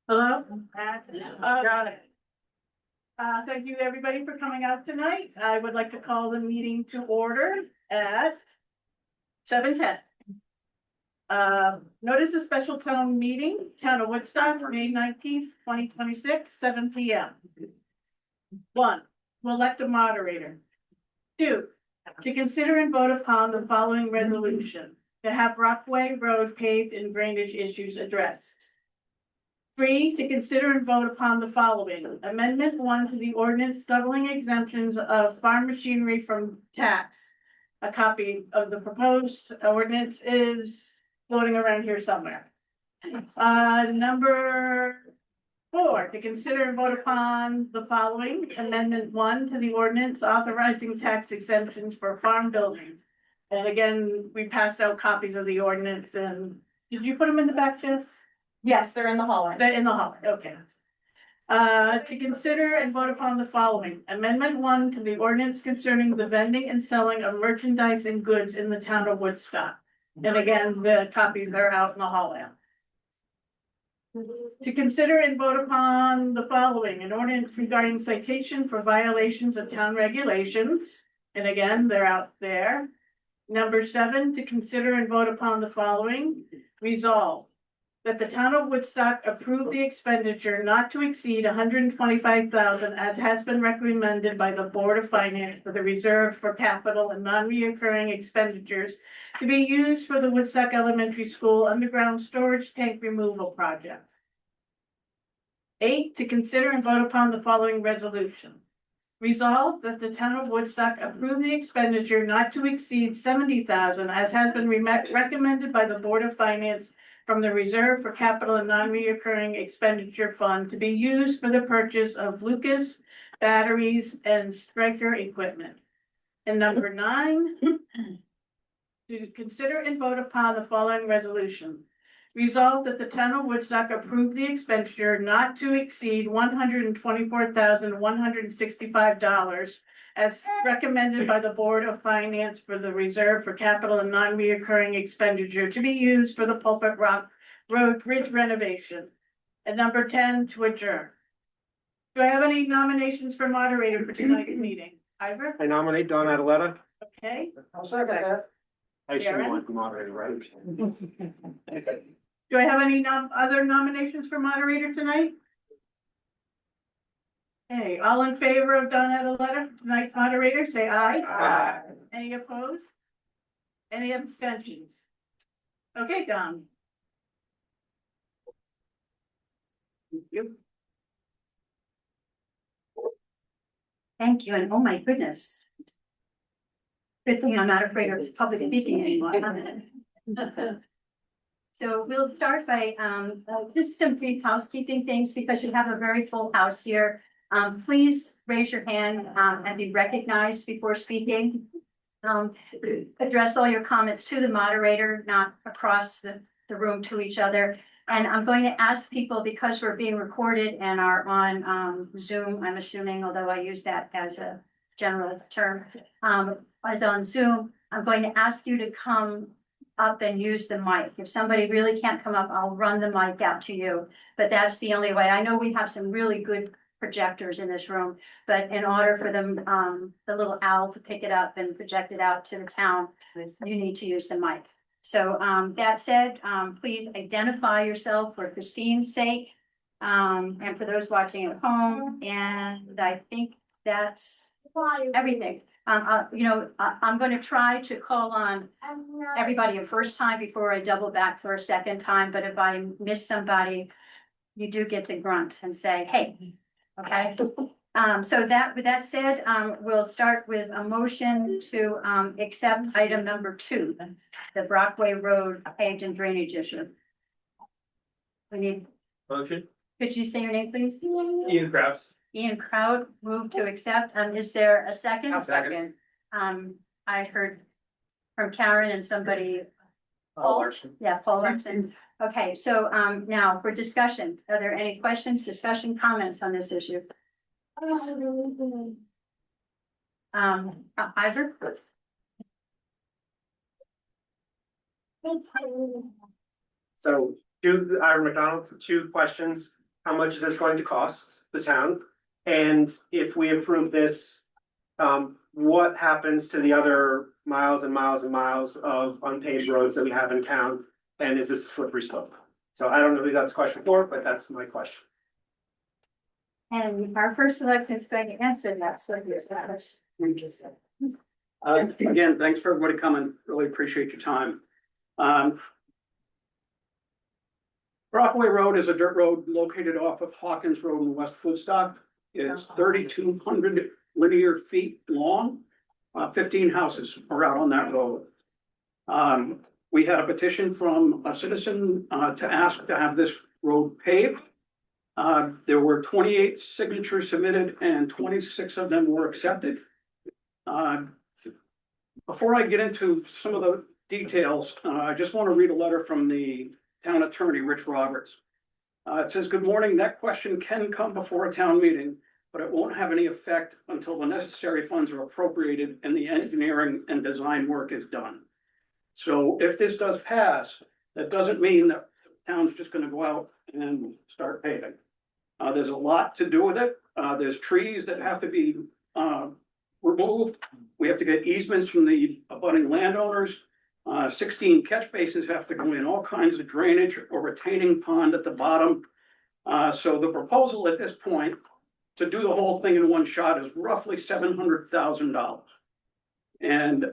Hello? Got it. Thank you, everybody, for coming out tonight. I would like to call the meeting to order at 7:10. Notice a special town meeting, Town of Woodstock, May 19th, 2026, 7 p.m. 1, to elect a moderator. 2, to consider and vote upon the following resolution, to have Brockway Road paved and drainage issues addressed. 3, to consider and vote upon the following, amendment 1 to the ordinance doubling exemptions of farm machinery from tax. A copy of the proposed ordinance is floating around here somewhere. Number 4, to consider and vote upon the following, amendment 1 to the ordinance authorizing tax exemptions for farm buildings. And again, we passed out copies of the ordinance, and did you put them in the back, Jess? Yes, they're in the hallway. They're in the hall, okay. To consider and vote upon the following, amendment 1 to the ordinance concerning the vending and selling of merchandise and goods in the town of Woodstock. And again, the copies are out in the hallway. To consider and vote upon the following, an ordinance regarding citation for violations of town regulations. And again, they're out there. Number 7, to consider and vote upon the following, resolve that the town of Woodstock approve the expenditure not to exceed $125,000 as has been recommended by the Board of Finance for the reserve for capital and non-reoccurring expenditures to be used for the Woodstock Elementary School underground storage tank removal project. 8, to consider and vote upon the following resolution. Resolved that the town of Woodstock approve the expenditure not to exceed $70,000 as has been recommended by the Board of Finance from the Reserve for Capital and Non-Reoccurring Expenditure Fund to be used for the purchase of Lucas batteries and Stryker equipment. And number 9, to consider and vote upon the following resolution. Resolved that the town of Woodstock approve the expenditure not to exceed $124,165 as recommended by the Board of Finance for the Reserve for Capital and Non-Reoccurring Expenditure to be used for the Pulpit Rock Road Bridge renovation. And number 10, to adjourn. Do I have any nominations for moderator for tonight's meeting? Ivor? I nominate Don Adaletta. Okay. I'll second that. I assume Karen? you want the moderator, right? Do I have any other nominations for moderator tonight? Hey, all in favor of Don Adaletta, tonight's moderator, say aye. Aye. Any opposed? Any abstentions? Okay, Don. Thank you. Thank you, and oh my goodness. Good thing I'm not afraid of public speaking anymore. So we'll start by just some brief housekeeping things because you have a very full house here. Please raise your hand and be recognized before speaking. Address all your comments to the moderator, not across the room to each other. And I'm going to ask people, because we're being recorded and are on Zoom, I'm assuming, although I use that as a general term, as on Zoom, I'm going to ask you to come up and use the mic. If somebody really can't come up, I'll run the mic out to you, but that's the only way. I know we have some really good projectors in this room, but in order for them, the little owl to pick it up and project it out to the town, you need to use the mic. So that said, please identify yourself for Christine's sake, and for those watching at home. And I think that's everything. I'm going to try to call on everybody a first time before I double back for a second time. But if I miss somebody, you do get to grunt and say, hey, okay. So with that said, we'll start with a motion to accept item number 2, the Brockway Road paved and drainage issue. We need. Motion. Could you say your name, please? Ian Kraus. Ian Kraut, move to accept. Is there a second? I'll second. I heard from Karen and somebody. Paul Larson. Yeah, Paul Larson. Okay, so now for discussion, are there any questions, discussion, comments on this issue? Ivor? So, Ira McDonald, 2 questions. How much is this going to cost the town? And if we approve this, what happens to the other miles and miles and miles of unpaved roads that we have in town? And is this a slippery slope? So I don't know who that's a question for, but that's my question. And our first selectman is going to answer that, so here's that. Again, thanks for everybody coming. Really appreciate your time. Rockaway Road is a dirt road located off of Hawkins Road in West Woodstock. It's 3,200 linear feet long. 15 houses are out on that road. We had a petition from a citizen to ask to have this road paved. There were 28 signatures submitted and 26 of them were accepted. Before I get into some of the details, I just want to read a letter from the town attorney, Rich Roberts. It says, "Good morning. That question can come before a town meeting, but it won't have any effect until the necessary funds are appropriated and the engineering and design work is done. So if this does pass, that doesn't mean that the town's just gonna go out and start paving. There's a lot to do with it. There's trees that have to be removed. We have to get easements from the abutting landowners. 16 catch basins have to go in, all kinds of drainage or retaining pond at the bottom. So the proposal at this point to do the whole thing in one shot is roughly $700,000. And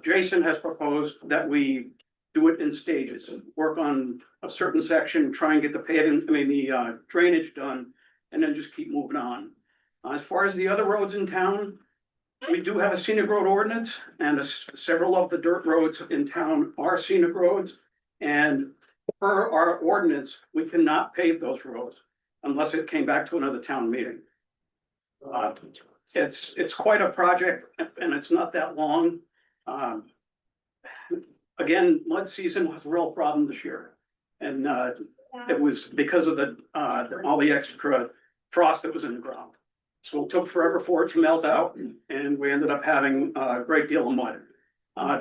Jason has proposed that we do it in stages, work on a certain section, try and get the paving, the drainage done, and then just keep moving on. As far as the other roads in town, we do have a scenic road ordinance, and several of the dirt roads in town are scenic roads. And per our ordinance, we cannot pave those roads unless it came back to another town meeting. It's quite a project and it's not that long. Again, mud season was a real problem this year. And it was because of all the extra frost that was in the ground. So it took forever for it to melt out and we ended up having a great deal of mud.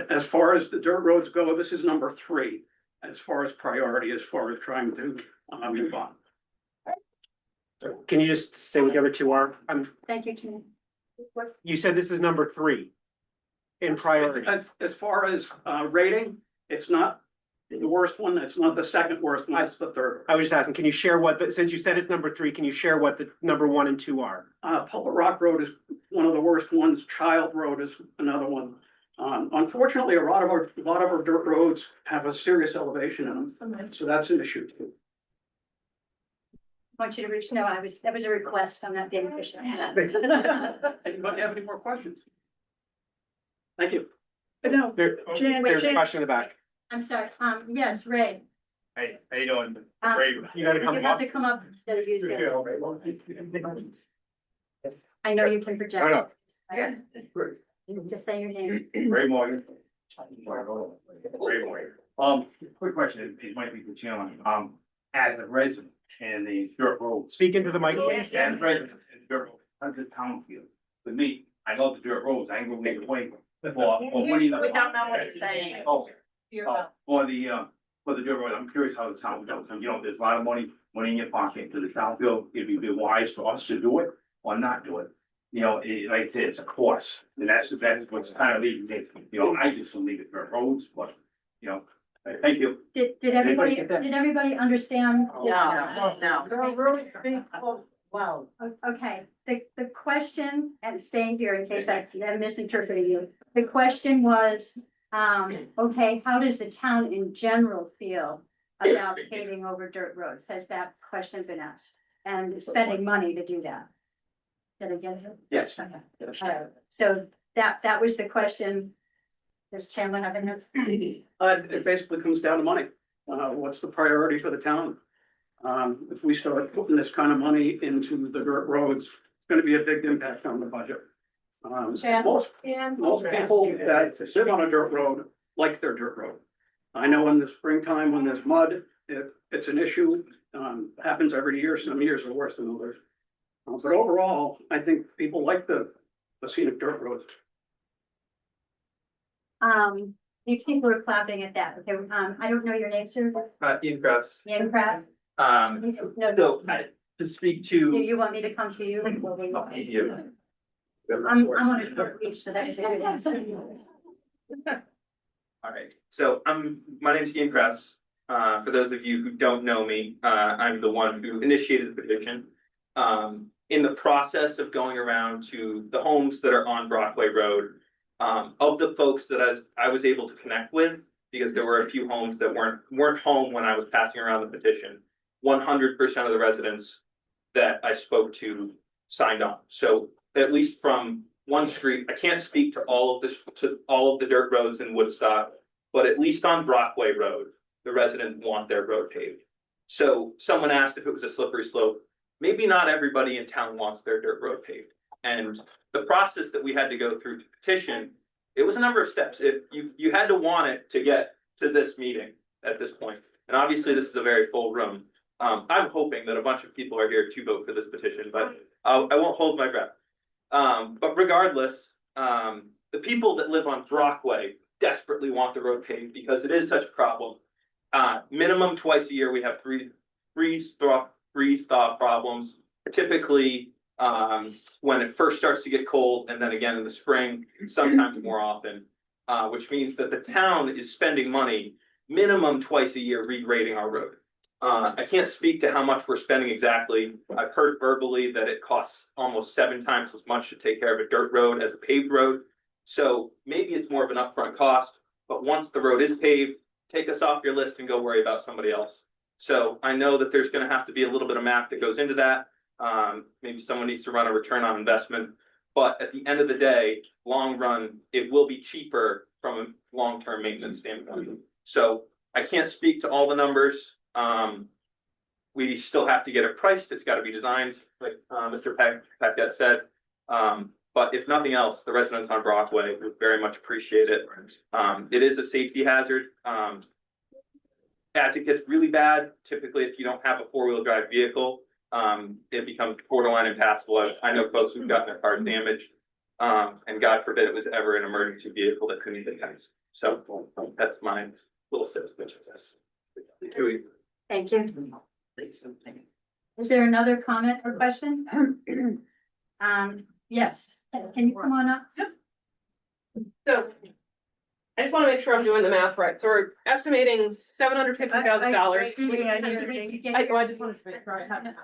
As far as the dirt roads go, this is number 3 as far as priority, as far as trying to move on. Can you just say what the other 2 are? Thank you, Tim. You said this is number 3 in priority. As far as rating, it's not the worst one, it's not the second worst one, it's the third. I was just asking, can you share since you said it's number 3, can you share what the number 1 and 2 are? Pulpit Rock Road is one of the worst ones, Child Road is another one. Unfortunately, a lot of our dirt roads have a serious elevation in them, so that's an issue too. I want you to reach, no, that was a request, I'm not being official. Anybody have any more questions? Thank you. No, Jan, There's a question in the back. I'm sorry, yes, Ray. Hey, how you doing? Ray, You gotta You come have up. to come up to use that. I know you can project. No, Just say your name. Ray Morgan. Ray Morgan. Quick question, it might be for Chairman, as a resident in the dirt road. Speak into the mic, please. As a resident in the dirt road, how's the town feel? With me, I love the dirt roads, I ain't gonna leave it away. For money. We don't know what he's saying. Oh, for the dirt road, I'm curious how the town feels, there's a lot of money in your pocket, does the town feel it'd be wise for us to do it or not do it? Like I said, it's a course, and that's what's kind of leading me, I just don't leave it dirt roads, but, thank you. Did everybody understand? wow. Okay, the question, and staying here in case I'm misinterpreting you, the question was, okay, how does the town in general feel about paving over dirt roads? Has that question been asked? And spending money to do that? Did I get it? Yes. Okay. So that was the question. Does Chandler have an answer? It basically comes down to money. What's the priority for the town? If we start putting this kind of money into the dirt roads, it's gonna be a big impact on the budget. Jan? Most people that live on a dirt road like their dirt road. I know in the springtime when there's mud, it's an issue, happens every year, some years are worse than others. But overall, I think people like the scenic dirt roads. These people are clapping at that. Okay, I don't know your name, sir. Ian Krause. Ian Pratt? No, So, to speak do to. you want me to come to you? You. I'm on a short leash, so that is a good answer. All right, so my name's Ian Krause. For those of you who don't know me, I'm the one who initiated the petition. In the process of going around to the homes that are on Brockway Road, of the folks that I was able to connect with, because there were a few homes that weren't home when I was passing around the petition, 100% of the residents that I spoke to signed on. So at least from one street, I can't speak to all of the dirt roads in Woodstock, but at least on Brockway Road, the residents want their road paved. So someone asked if it was a slippery slope. Maybe not everybody in town wants their dirt road paved. And the process that we had to go through to petition, it was a number of steps. You had to want it to get to this meeting at this point. And obviously this is a very full room. I'm hoping that a bunch of people are here to vote for this petition, but I won't hold my breath. But regardless, the people that live on Brockway desperately want the road paved because it is such a problem. Minimum twice a year, we have freeze thaw problems. Typically, when it first starts to get cold, and then again in the spring, sometimes more often, which means that the town is spending money minimum twice a year regrading our road. I can't speak to how much we're spending exactly. I've heard verbally that it costs almost 7 times as much to take care of a dirt road as a paved road. So maybe it's more of an upfront cost, but once the road is paved, take us off your list and go worry about somebody else. So I know that there's gonna have to be a little bit of math that goes into that. Maybe someone needs to run a return on investment, but at the end of the day, long run, it will be cheaper from a long-term maintenance standpoint. So I can't speak to all the numbers. We still have to get it priced. It's got to be designed, like Mr. Paquette said. But if nothing else, the residents on Brockway would very much appreciate it. It is a safety hazard. As it gets really bad, typically if you don't have a 4-wheel drive vehicle, it becomes borderline impassable. I know folks who've gotten their cars damaged, and God forbid it was ever an emergency vehicle that couldn't even pass. So that's my little sales pitch, I guess. Thank you. Is there another comment or question? Yes, can you come on up? So. I just wanna make sure I'm doing the math right, so we're estimating $750,000. I just wanted to make sure I have it.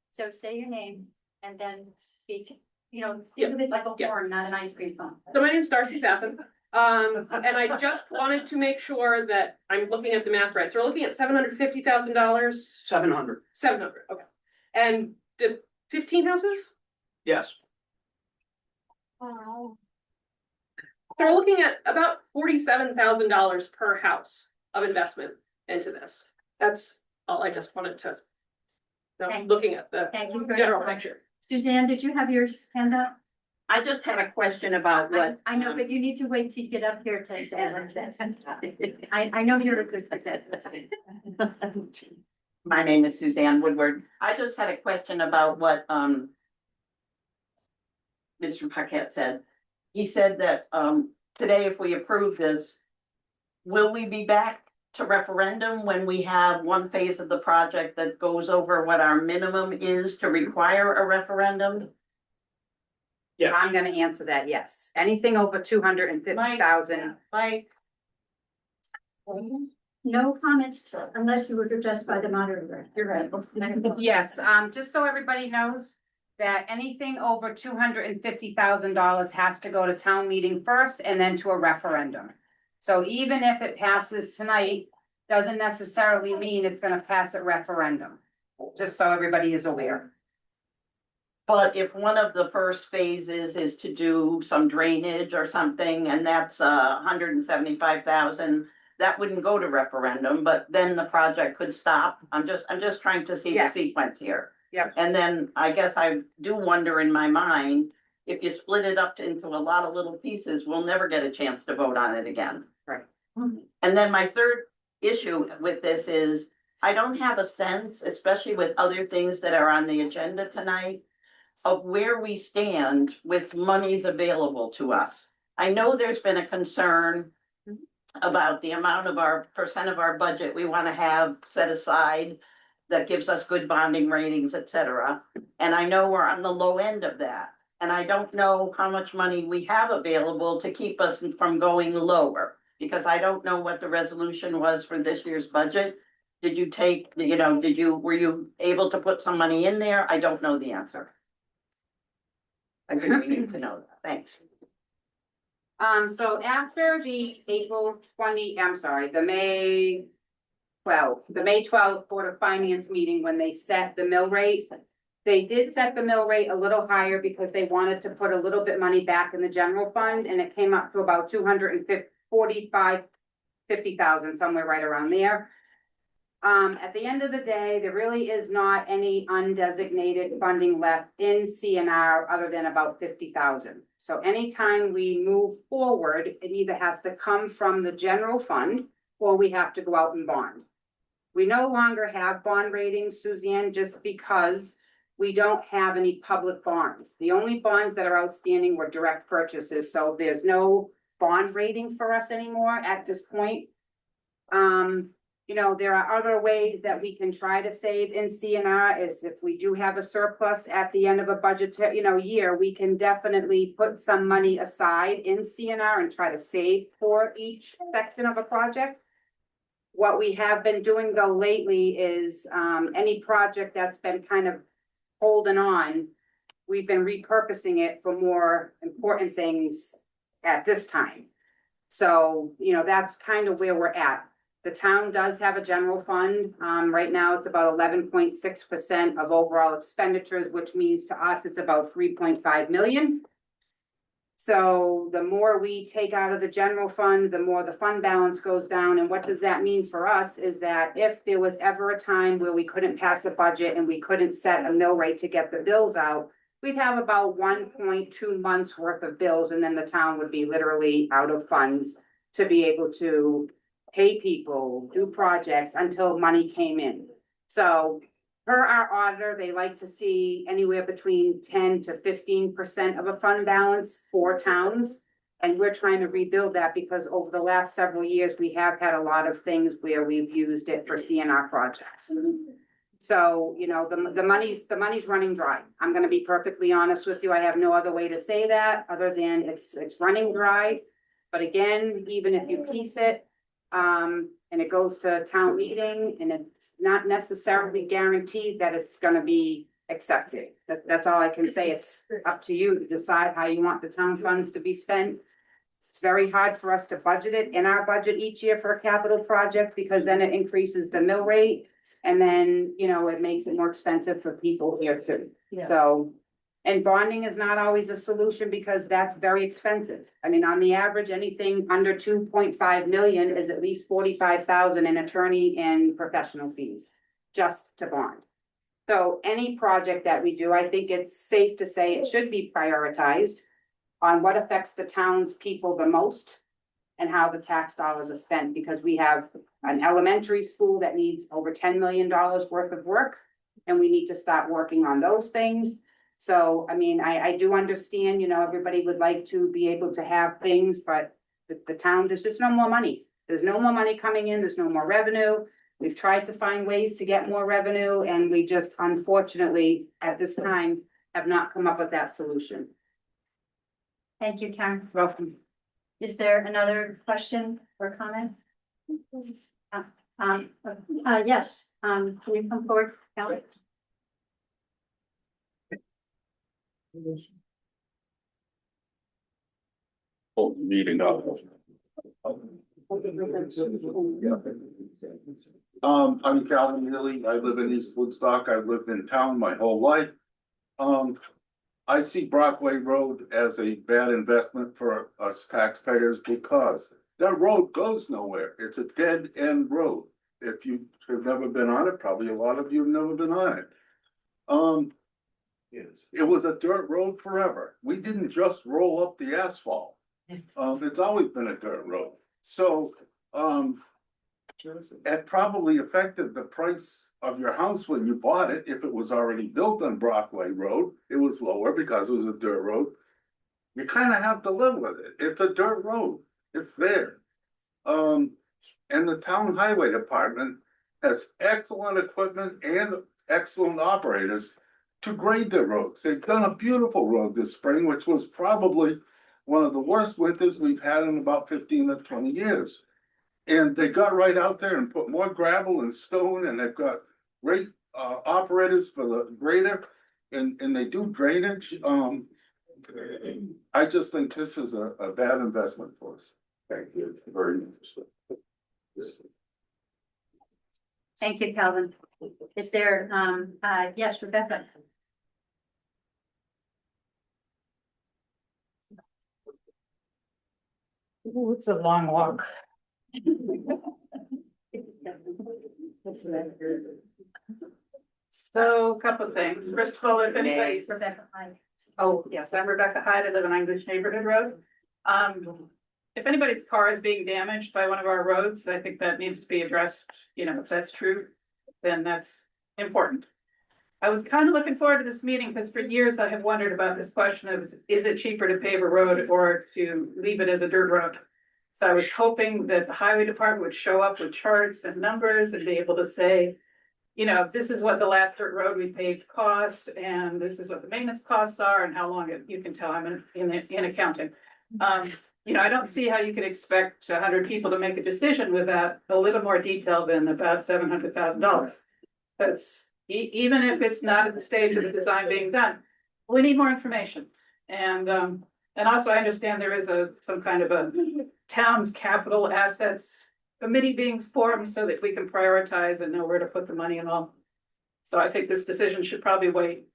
So say your name and then speak, Yeah. think of it like a Yeah. horn, not an ice cream cone. So my name's Darcy Zappin, and I just wanted to make sure that I'm looking at the math right, so we're looking at $750,000. 700. 700, okay, and did 15 houses? Yes. So we're looking at about $47,000 per house of investment into this. That's all I just wanted to. So Thank you. looking at the Thank you very general much. picture. Suzanne, did you have your hand up? I just had a question about what. I know, but you need to wait till you get up here to say like this. I know you're a good at that. My name is Suzanne Woodward. I just had a question about what, Mr. Paquette said. He said that, today, if we approve this, will we be back to referendum when we have one phase of the project that goes over what our minimum is to require a referendum? Yeah. I'm gonna answer that, yes. Anything over 250,000. Like, No comments unless you were addressed by the moderator. you're right. Yes, just so everybody knows that anything over $250,000 has to go to town meeting first and then to a referendum. So even if it passes tonight, doesn't necessarily mean it's gonna pass at referendum, just so everybody is aware. But if one of the first phases is to do some drainage or something, and that's $175,000, that wouldn't go to referendum, but then the project could stop. I'm just trying to see the Yes. sequence here. Yep. And then I guess I do wonder in my mind, if you split it up into a lot of little pieces, we'll never get a chance to vote on it again. Right. And then my third issue with this is, I don't have a sense, especially with other things that are on the agenda tonight, of where we stand with monies available to us. I know there's been a concern about the amount of our percent of our budget we want to have set aside that gives us good bonding ratings, et cetera. And I know we're on the low end of that. And I don't know how much money we have available to keep us from going lower. Because I don't know what the resolution was for this year's budget. Did you take, were you able to put some money in there? I don't know the answer. I think we need to know that. Thanks. So after the May 12th Board of Finance meeting, when they set the mill rate. They did set the mill rate a little higher because they wanted to put a little bit money back in the general fund, and it came up to about 50,000, somewhere right around there. At the end of the day, there really is not any undesignated funding left in CNR other than about 50,000. So anytime we move forward, it either has to come from the general fund or we have to go out and bond. We no longer have bond ratings, Suzanne, just because we don't have any public bonds. The only bonds that are outstanding were direct purchases, so there's no bond rating for us anymore at this point. There are other ways that we can try to save in CNR is if we do have a surplus at the end of a budget, year, we can definitely put some money aside in CNR and try to save for each section of a project. What we have been doing though lately is, any project that's been kind of holding on, we've been repurposing it for more important things at this time. So, that's kind of where we're at. The town does have a general fund. Right now it's about 11.6% of overall expenditures, which means to us it's about 3.5 million. So the more we take out of the general fund, the more the fund balance goes down. And what does that mean for us is that if there was ever a time where we couldn't pass a budget and we couldn't set a mill rate to get the bills out, we'd have about 1.2 months worth of bills, and then the town would be literally out of funds to be able to pay people, do projects until money came in. So per our auditor, they like to see anywhere between 10 to 15% of a fund balance for towns. And we're trying to rebuild that because over the last several years, we have had a lot of things where we've used it for CNR projects. So, the money's running dry. I'm gonna be perfectly honest with you. I have no other way to say that other than it's running dry. But again, even if you piece it, and it goes to town meeting and it's not necessarily guaranteed that it's gonna be accepted. That's all I can say. It's up to you to decide how you want the town funds to be spent. It's very hard for us to budget it in our budget each year for a capital project because then it increases the mill rate. And then, it makes it more expensive for people here too. Yeah. So, and bonding is not always a solution because that's very expensive. I mean, on the average, anything under 2.5 million is at least 45,000 in attorney and professional fees just to bond. So any project that we do, I think it's safe to say it should be prioritized on what affects the townspeople the most and how the tax dollars are spent, because we have an elementary school that needs over $10 million worth of work, and we need to start working on those things. So, I mean, I do understand, everybody would like to be able to have things, but the town, there's just no more money. There's no more money coming in. There's no more revenue. We've tried to find ways to get more revenue, and we just unfortunately, at this time, have not come up with that solution. Thank you, Karen. Welcome. Is there another question or comment? Yes, can you come forward, Kelly? Meeting up. I'm Calvin Healy. I live in East Woodstock. I've lived in town my whole life. I see Brockway Road as a bad investment for us taxpayers because that road goes nowhere. It's a dead end road. If you have never been on it, probably a lot of you have never been on it. It was a dirt road forever. We didn't just roll up the asphalt. It's always been a dirt road. So, it probably affected the price of your house when you bought it. If it was already built on Brockway Road, it was lower because it was a dirt road. You kind of have to live with it. It's a dirt road. It's there. And the town highway department has excellent equipment and excellent operators to grade their roads. They've done a beautiful road this spring, which was probably one of the worst winters we've had in about 15 or 20 years. And they got right out there and put more gravel and stone, and they've got great operators for the grader, and they do drainage. I just think this is a bad investment for us. Thank you very much. Thank you, Calvin. Is there, yes, Rebecca? Ooh, it's a long walk. So, a couple of things. First of all, if anybody's, Rebecca, hi. oh, yes, I'm Rebecca Hyde. I live on English Neighborhood Road. If anybody's car is being damaged by one of our roads, I think that needs to be addressed. You know, if that's true, then that's important. I was kind of looking forward to this meeting because for years I have wondered about this question of, is it cheaper to pave a road or to leave it as a dirt road? So I was hoping that the highway department would show up with charts and numbers and be able to say, you know, this is what the last dirt road we paved cost, and this is what the maintenance costs are, and how long you can tell I'm in accounting. You know, I don't see how you could expect 100 people to make a decision without a little more detail than about $700,000. Because even if it's not at the stage of the design being done, we need more information. And also I understand there is some kind of a town's capital assets committee being formed so that we can prioritize and know where to put the money and all. So I think this decision should probably wait.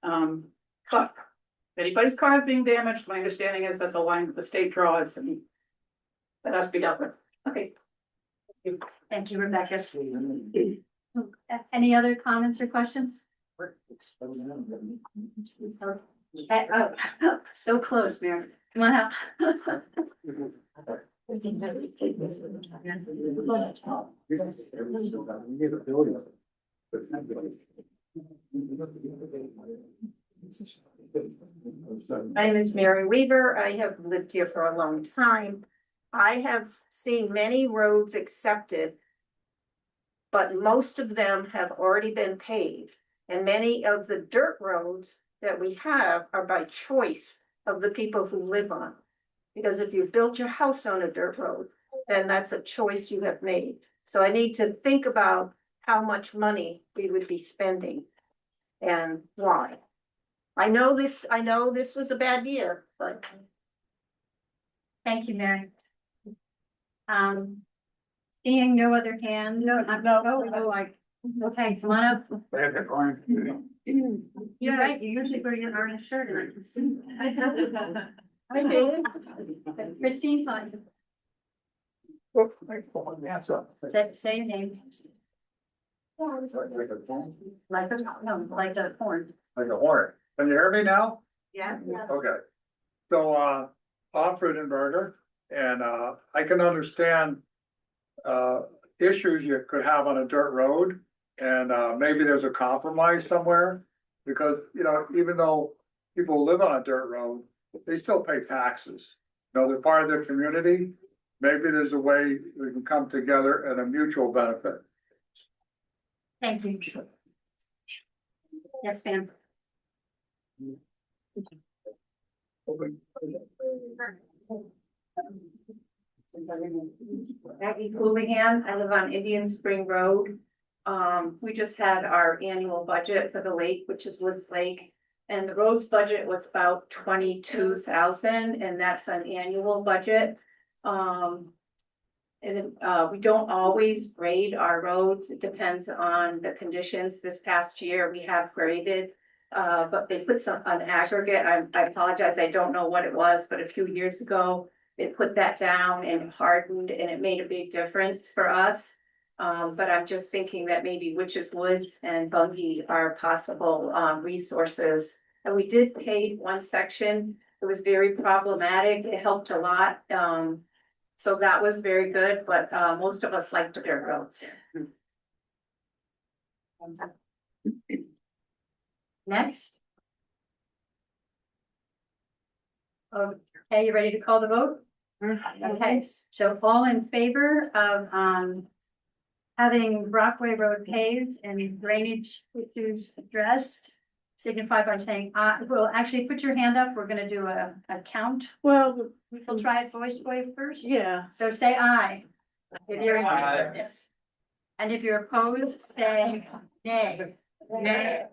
If anybody's car is being damaged, my understanding is that's a line that the state draws and that has to be dealt with. Okay. Thank you, Rebecca. Any other comments or questions? So close, Mary. Come on up. My name is Mary Weaver. I have lived here for a long time. I have seen many roads accepted, but most of them have already been paved. And many of the dirt roads that we have are by choice of the people who live on. Because if you built your house on a dirt road, then that's a choice you have made. So I need to think about how much money we would be spending and why. I know this was a bad year, but. Thank you, Mary. Seeing no other hands. No. Okay, come on up. You're right, you usually wear your orange shirt and I can see. Hi, Dave. Christine, fine. Say your name. Like a horn. Like a horn. Can you hear me now? Yeah. Okay. So, Bob Frudenberger, and, I can understand, issues you could have on a dirt road. And, maybe there's a compromise somewhere, because, you know, even though people live on a dirt road, they still pay taxes. You know, they're part of their community. Maybe there's a way we can come together and a mutual benefit. Thank you. Yes, ma'am. Maggie Houlihan, I live on Indian Spring Road. We just had our annual budget for the lake, which is Woods Lake. And the roads budget was about 22,000, and that's an annual budget. We don't always grade our roads. It depends on the conditions. This past year, we have graded. But they put an aggregate. I apologize, I don't know what it was, but a few years ago, they put that down and hardened, and it made a big difference for us. But I'm just thinking that maybe Witches Woods and Bungie are possible resources. And we did pave one section. It was very problematic. It helped a lot. So that was very good, but most of us like the dirt roads. Next. Okay, you ready to call the vote? Okay, so all in favor of, having Brockway Road paved and drainage issues addressed, signify by saying, well, actually, put your hand up, we're gonna do a count. Well, We'll try it voice wave first. yeah. So say aye. If you're in favor Aye. of this. And if you're opposed, say nay. Nay.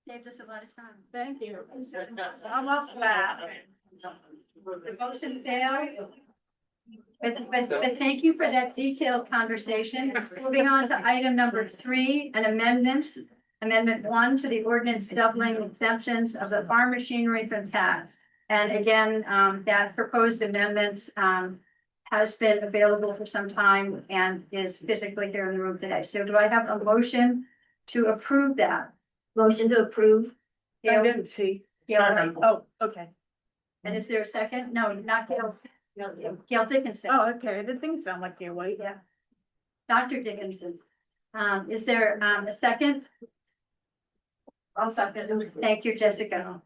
Saved us a lot of time. Thank you. I'm off that. The motion failed. But thank you for that detailed conversation. Moving on to item number 3, an amendment. Amendment 1 to the ordinance doubling exemptions of the farm machinery from tax. And again, that proposed amendment has been available for some time and is physically here in the room today. So do I have a motion to approve that? Motion to approve. I didn't see. Gail, Oh, okay. and is there a second? No, not Gail. Gail Dickinson. Oh, okay. It didn't sound like you're white. Yeah. Dr. Dickinson. Is there a second? I'll second. Thank you, Jessica.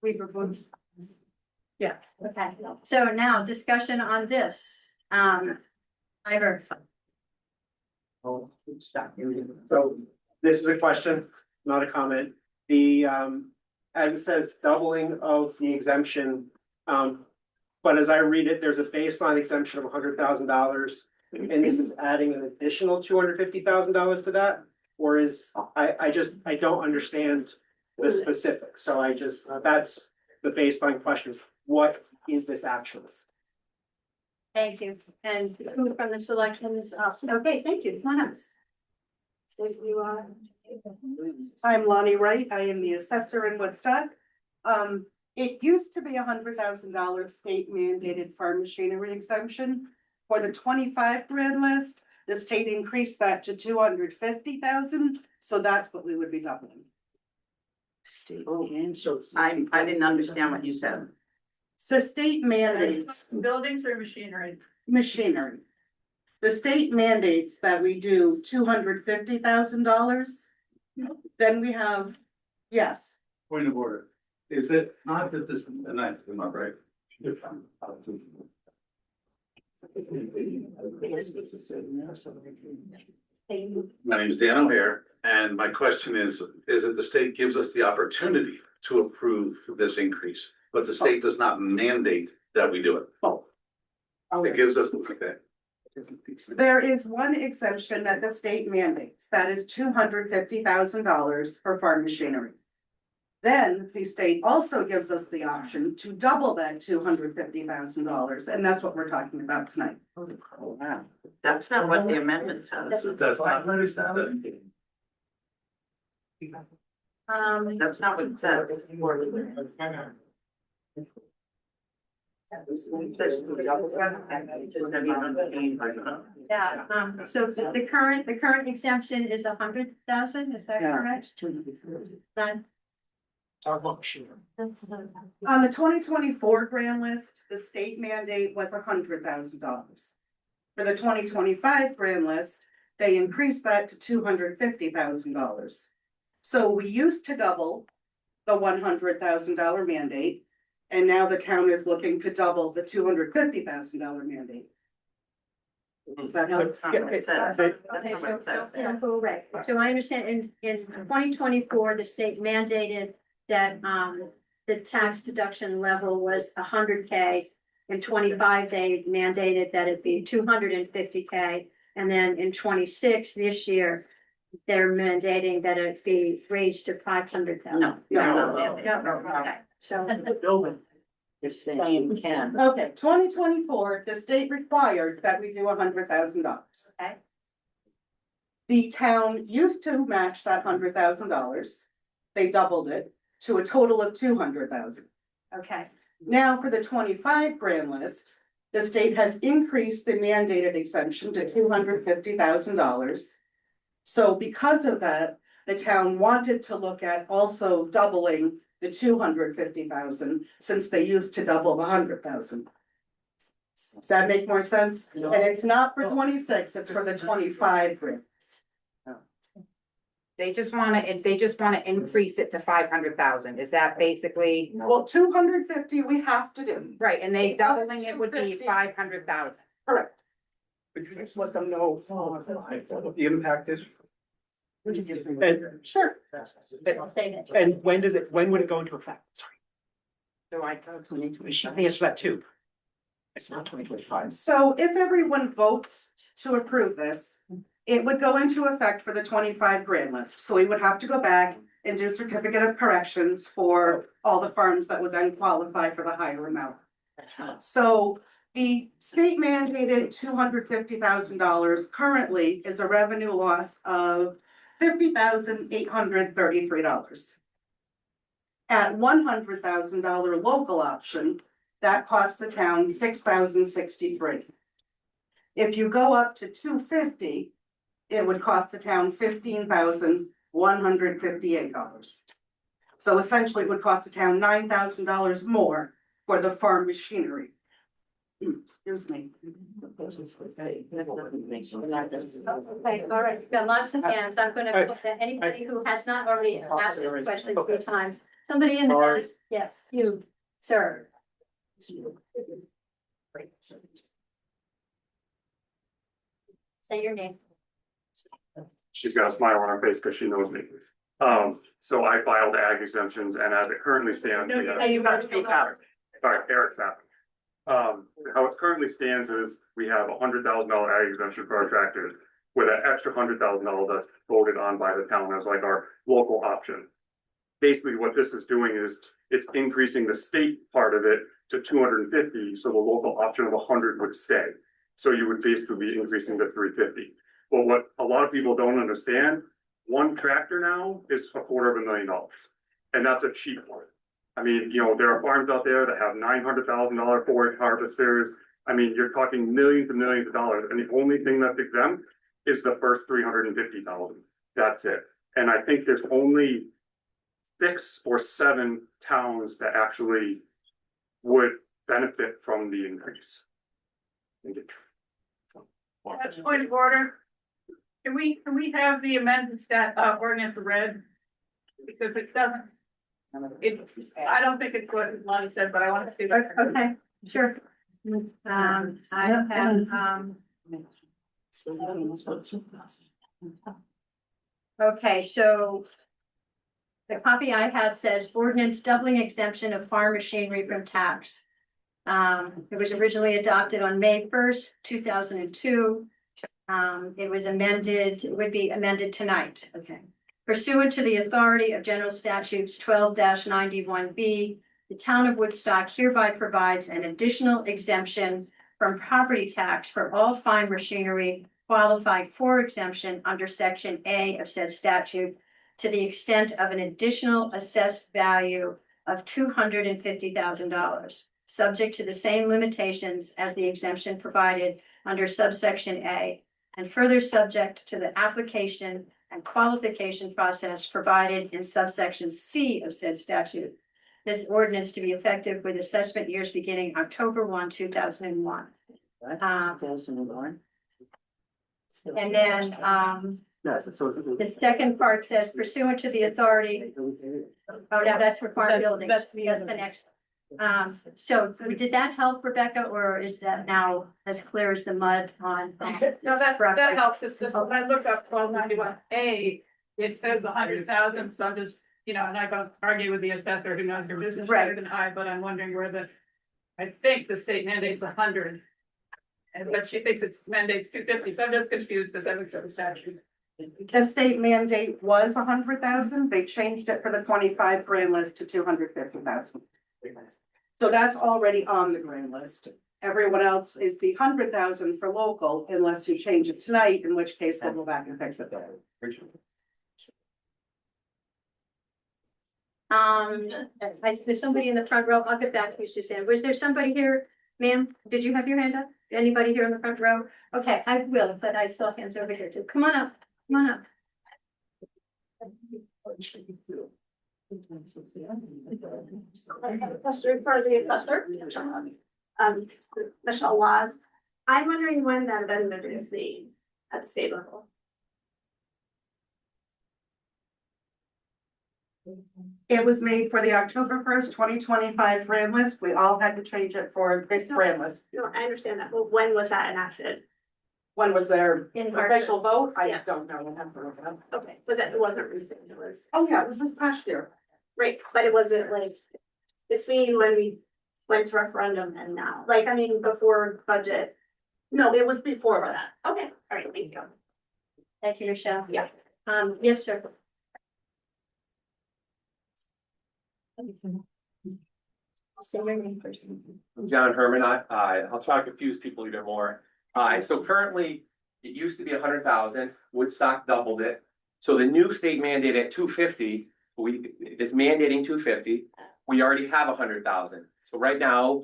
Weaver Boots. Yeah. Okay, so now discussion on this. Ivor. So this is a question, not a comment. The, as it says, doubling of the exemption. But as I read it, there's a baseline exemption of $100,000. And this is adding an additional $250,000 to that? Or is, I don't understand the specifics. So that's the baseline question. What is this actually? Thank you. And who from the selections? Okay, thank you. Come on up. So you are. I'm Lonnie Wright. I am the assessor in Woodstock. It used to be $100,000 state mandated farm machinery exemption. For the 25 grand list, the state increased that to 250,000. So that's what we would be doubling. I didn't understand what you said. So state mandates Buildings or machinery? machinery. The state mandates that we do $250,000. Then we have, yes. Point of order, is it not that this, and I'm not right? My name is Dan O'Hare, and my question is that the state gives us the opportunity to approve this increase, but the state does not mandate that we do it. Oh. It gives us, okay. There is one exemption that the state mandates, that is $250,000 for farm machinery. Then the state also gives us the option to double that $250,000, and that's what we're talking about tonight. Oh, wow. That's not what the amendment says. That's not what it says. That's not what it says. Yeah, so the current exemption is 100,000, is that correct? None. On the 2024 grant list, the state mandate was $100,000. For the 2025 grant list, they increased that to $250,000. So we used to double the $100,000 mandate, and now the town is looking to double the $250,000 mandate. Is that how? That's not what it says. That's Okay, not what it says. right. So I understand in 2024, the state mandated that the tax deduction level was 100K. In 25, they mandated that it be 250K. And then in 26, this year, they're mandating that it be raised to 500,000. No. Okay, so. You're saying can. Okay, 2024, the state required that we do $100,000. Okay. The town used to match that $100,000. They doubled it to a total of 200,000. Okay, Now for the 25 grand list, the state has increased the mandated exemption to $250,000. So because of that, the town wanted to look at also doubling the 250,000 since they used to double the 100,000. Does that make more sense? And it's not for 26, it's for the 25 grants. They just wanna increase it to 500,000. Is that basically? Well, 250 we have to do. Right, and they doubling it would be 250. 500,000. Correct. Could you just let them know what the impact is? And, Sure. and when would it go into effect? Sorry. So I. Answer that too. It's not 2025. So if everyone votes to approve this, it would go into effect for the 25 grand list. So we would have to go back and do certificate of corrections for all the farms that would then qualify for the higher amount. So the state mandated $250,000 currently is a revenue loss of $50,833. At $100,000 local option, that costs the town $6,063. If you go up to 250, it would cost the town $15,158. So essentially it would cost the town $9,000 more for the farm machinery. Excuse me. Okay, all right, we've got lots of hands. I'm gonna put that anybody who has not already asked a question 3 times. Somebody in the back, yes, you, sir. Say your name. She's got a smile on her face because she knows me. So I filed ag exemptions and as it currently stands. we have- You got to speak up. All right, Eric's happy. How it currently stands is we have $100,000 ag exemption for our tractors with an extra $100,000 that's voted on by the town as like our local option. Basically, what this is doing is it's increasing the state part of it to 250, so the local option of 100 would stay. So you would basically be increasing to 350. But what a lot of people don't understand, one tractor now is $250,000. And that's a cheap one. I mean, you know, there are farms out there that have $900,000 forage harvesters. I mean, you're talking millions and millions of dollars, and the only thing that's exempt is the first 350,000. That's it. And I think there's only 6 or 7 towns that actually would benefit from the increase. Thank you. That's point of order. Can we have the amendments that ordinance read? Because it doesn't. I don't think it's what Lonnie said, but I want to see that. Okay, sure. I have, okay, so the copy I have says ordinance doubling exemption of farm machinery from tax. It was originally adopted on May 1st, 2002. It was amended, it would be amended tonight, okay. Pursuant to the authority of General Statutes 12-91B, the town of Woodstock hereby provides an additional exemption from property tax for all farm machinery qualified for exemption under Section A of said statute to the extent of an additional assessed value of $250,000, subject to the same limitations as the exemption provided under subsection A, and further subject to the application and qualification process provided in subsection C of said statute. This ordinance to be effective with assessment years beginning October 1, 2001. And then, the second part says pursuant to the authority. Oh, no, that's for farm buildings. That's the next. So did that help, Rebecca, or is that now as clear as the mud on? No, that helps. It's just when I look up 1291A, it says 100,000, so I'm just, you know, and I don't argue with the assessor who knows your business better than I, but I'm wondering where I think the state mandates 100. But she thinks it's mandates 250, so I'm just confused because I looked at the statute. The state mandate was 100,000. They changed it for the 25 grand list to 250,000. So that's already on the grand list. Everyone else is the 100,000 for local unless you change it tonight, in which case we'll go back and fix it. There's somebody in the front row. I'll get back to you, Suzanne. Was there somebody here? Ma'am, did you have your hand up? Anybody here in the front row? Okay, I will, but I saw hands over here too. Come on up, come on up. Question for the assessor. Michelle Laws. I'm wondering when that amendment is made at the state level. It was made for the October 1st, 2025 brand list. We all had to change it for this brand list. No, I understand that, but when was that enacted? When was their In March. official vote? I Yes. don't know. I'll have to look it up. Okay, it wasn't recent, it was, Oh, yeah, it was this past year. right, but it wasn't like, between when we went to referendum and now, like, I mean, before budget. No, it was before that. Okay, all right, thank you. Thank you, Michelle. Yeah. Yes, sir. Say your name first. John Herman, I'll try to confuse people even more. So currently, it used to be 100,000, Woodstock doubled it. So the new state mandate at 250, it's mandating 250, we already have 100,000. So right now,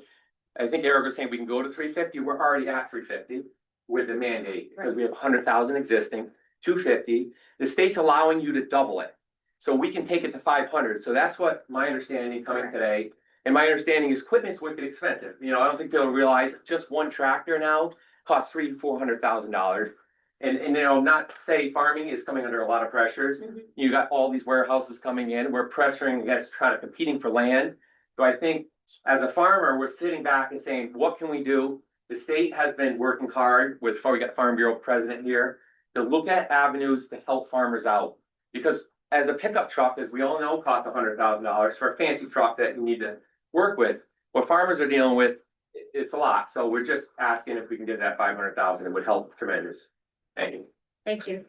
I think Eric was saying we can go to 350, we're already at 350 with the mandate, because we have 100,000 existing, 250. The state's allowing you to double it. So we can take it to 500, so that's what my understanding coming today. And my understanding is equipment's wicked expensive. You know, I don't think they'll realize just one tractor now costs $300,000-400,000. And you know, not say farming is coming under a lot of pressures. You got all these warehouses coming in. We're pressuring against trying to competing for land. So I think as a farmer, we're sitting back and saying, what can we do? The state has been working hard with, we got Farm Bureau president here, to look at avenues to help farmers out. Because as a pickup truck, as we all know, costs $100,000 for a fancy truck that you need to work with. What farmers are dealing with, it's a lot. So we're just asking if we can get that 500,000. It would help tremendous. Thank you. Thank you.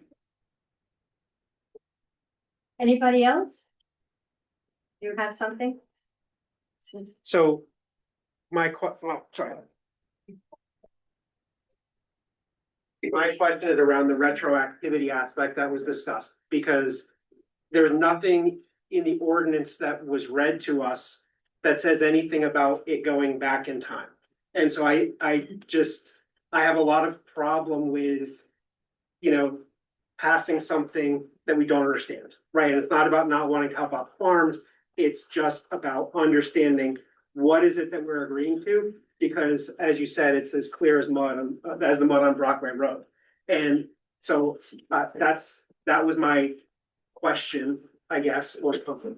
Anybody else? You have something? So my sorry. My question is around the retroactivity aspect that was discussed, because there's nothing in the ordinance that was read to us that says anything about it going back in time. And so I have a lot of problem with, you know, passing something that we don't understand, right? And it's not about not wanting to help out farms. It's just about understanding what is it that we're agreeing to? Because as you said, it's as clear as mud, as the mud on Brockway Road. And so that was my question, I guess, or something.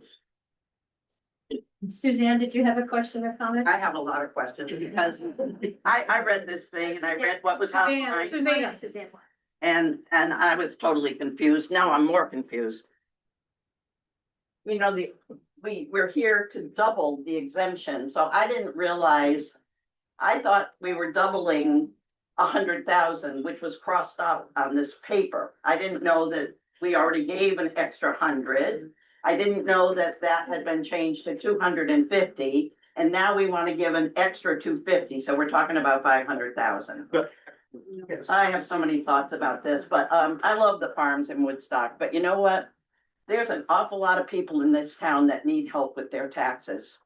Suzanne, did you have a question or comment? I have a lot of questions because I read this thing and I read what was outlined. Suzanne. And I was totally confused. Now I'm more confused. You know, we're here to double the exemption, so I didn't realize, I thought we were doubling 100,000, which was crossed out on this paper. I didn't know that we already gave an extra 100. I didn't know that that had been changed to 250, and now we want to give an extra 250, so we're talking about 500,000. I have so many thoughts about this, but I love the farms in Woodstock, but you know what? There's an awful lot of people in this town that need help with their taxes.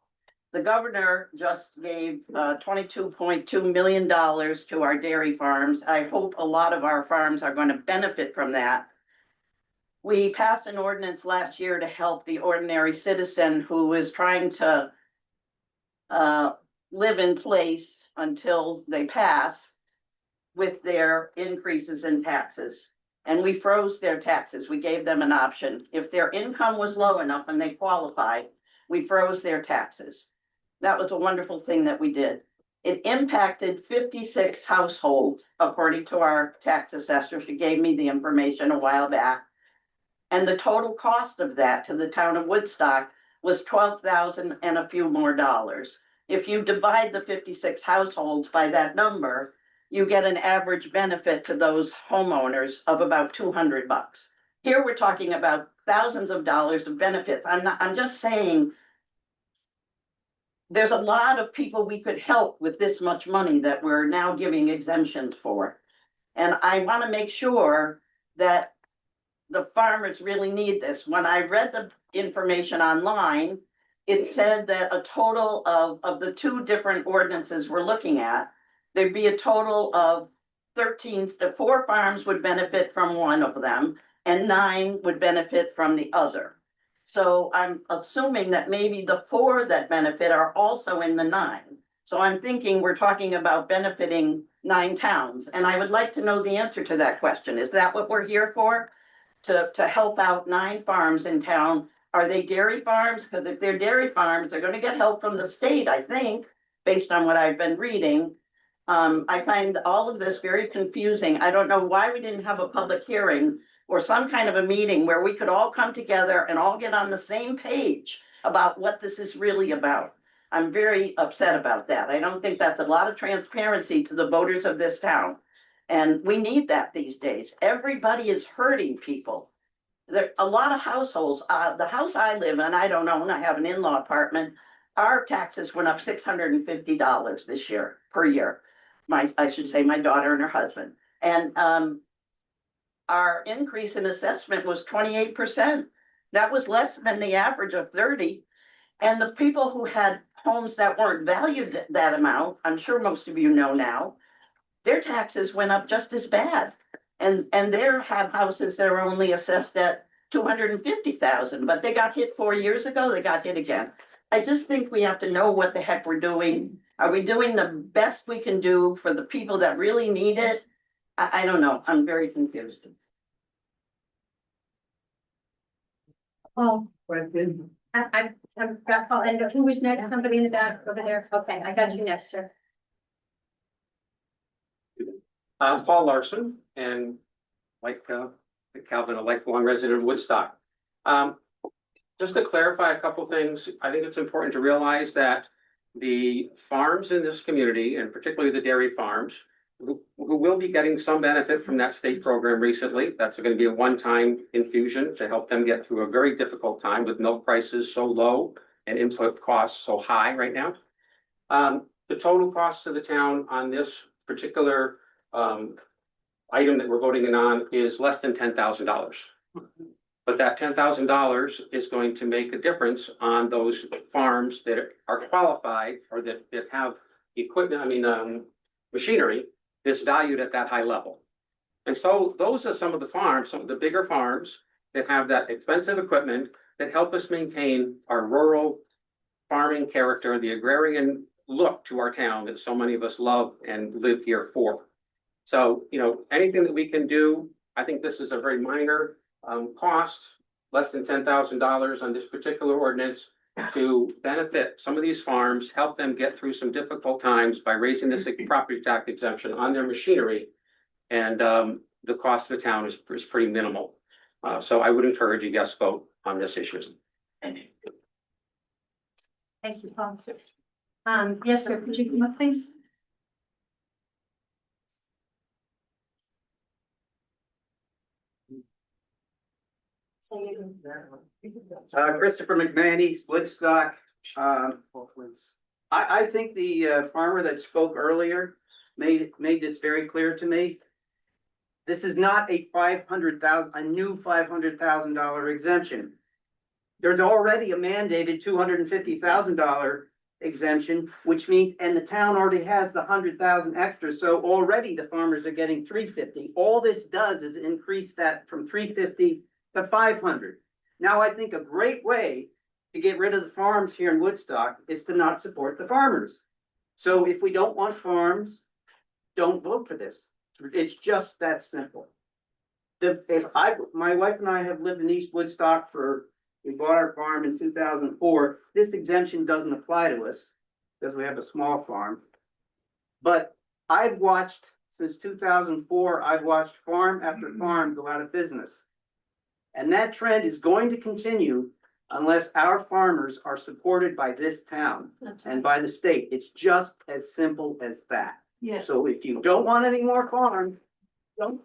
The governor just gave $22.2 million to our dairy farms. I hope a lot of our farms are going to benefit from that. We passed an ordinance last year to help the ordinary citizen who is trying to live in place until they pass with their increases in taxes. And we froze their taxes. We gave them an option. If their income was low enough and they qualified, we froze their taxes. That was a wonderful thing that we did. It impacted 56 households, according to our tax assessor. She gave me the information a while back. And the total cost of that to the town of Woodstock was $12,000 and a few more dollars. If you divide the 56 households by that number, you get an average benefit to those homeowners of about $200. Here we're talking about thousands of dollars of benefits. I'm just saying there's a lot of people we could help with this much money that we're now giving exemptions for. And I want to make sure that the farmers really need this. When I read the information online, it said that a total of the two different ordinances we're looking at, there'd be a total of 4 farms would benefit from one of them and 9 would benefit from the other. So I'm assuming that maybe the 4 that benefit are also in the 9. So I'm thinking we're talking about benefiting 9 towns. And I would like to know the answer to that question. Is that what we're here for? To help out 9 farms in town Are they dairy farms? Because if they're dairy farms, they're gonna get help from the state, I think, based on what I've been reading. I find all of this very confusing. I don't know why we didn't have a public hearing or some kind of a meeting where we could all come together and all get on the same page about what this is really about. I'm very upset about that. I don't think that's a lot of transparency to the voters of this town. And we need that these days. Everybody is hurting people. There, a lot of households, the house I live in, I don't own, I have an in-law apartment. Our taxes went up $650 this year, per year. I should say my daughter and her husband. And, our increase in assessment was 28%. That was less than the average of 30. And the people who had homes that weren't valued that amount, I'm sure most of you know now, their taxes went up just as bad. And they have houses that are only assessed at 250,000, but they got hit 4 years ago, they got hit again. I just think we have to know what the heck we're doing. Are we doing the best we can do for the people that really need it? I don't know, I'm very confused. Oh, I've got Paul, and who was next? Somebody in the back over there? Okay, I got you next, sir. I'm Paul Larson, and like Calvin, a lifelong resident of Woodstock. Just to clarify a couple things, I think it's important to realize that the farms in this community, and particularly the dairy farms, who will be getting some benefit from that state program recently. That's going to be a one-time infusion to help them get through a very difficult time with milk prices so low and input costs so high right now. The total cost to the town on this particular item that we're voting on is less than $10,000. But that $10,000 is going to make a difference on those farms that are qualified or that have equipment, machinery that's valued at that high level. And so those are some of the farms, some of the bigger farms that have that expensive equipment that help us maintain our rural farming character, the agrarian look to our town that so many of us love and live here for. So, anything that we can do, I think this is a very minor cost, less than $10,000 on this particular ordinance to benefit some of these farms, help them get through some difficult times by raising this property tax exemption on their machinery. And the cost of the town is pretty minimal. So I would encourage a yes vote on this issue. Thank you, Paul. Yes, sir, could you come up, please? Christopher McManus, Woodstock. I think the farmer that spoke earlier made this very clear to me. This is not a new $500,000 exemption. There's already a mandated $250,000 exemption, which means, and the town already has the 100,000 extra, so already the farmers are getting $350. All this does is increase that from $350 to $500. Now, I think a great way to get rid of the farms here in Woodstock is to not support the farmers. So if we don't want farms, don't vote for this. It's just that simple. My wife and I have lived in East Woodstock we bought our farm in 2004. This exemption doesn't apply to us because we have a small farm. But I've watched, since 2004, I've watched farm after farm go out of business. And that trend is going to continue unless our farmers are supported by this town and by the state. It's just as simple as that. Yes. So if you don't want any more farms, don't.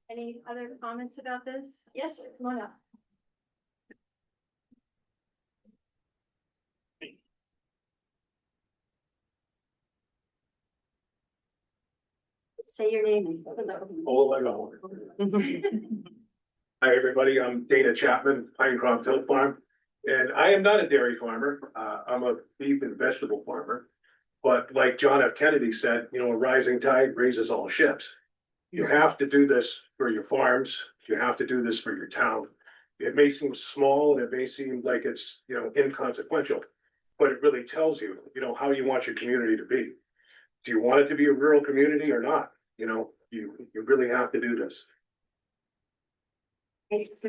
Any other comments about this? Yes, sir, come on up. Say your name. Hi, everybody. I'm Dana Chapman, Pinecroft Hill Farm. And I am not a dairy farmer. I'm a beef and vegetable farmer. But like John F. Kennedy said, a rising tide raises all ships. You have to do this for your farms. You have to do this for your town. It may seem small and it may seem like it's, inconsequential, but it really tells you, how you want your community to be. Do you want it to be a rural community or not? You really have to do this. Is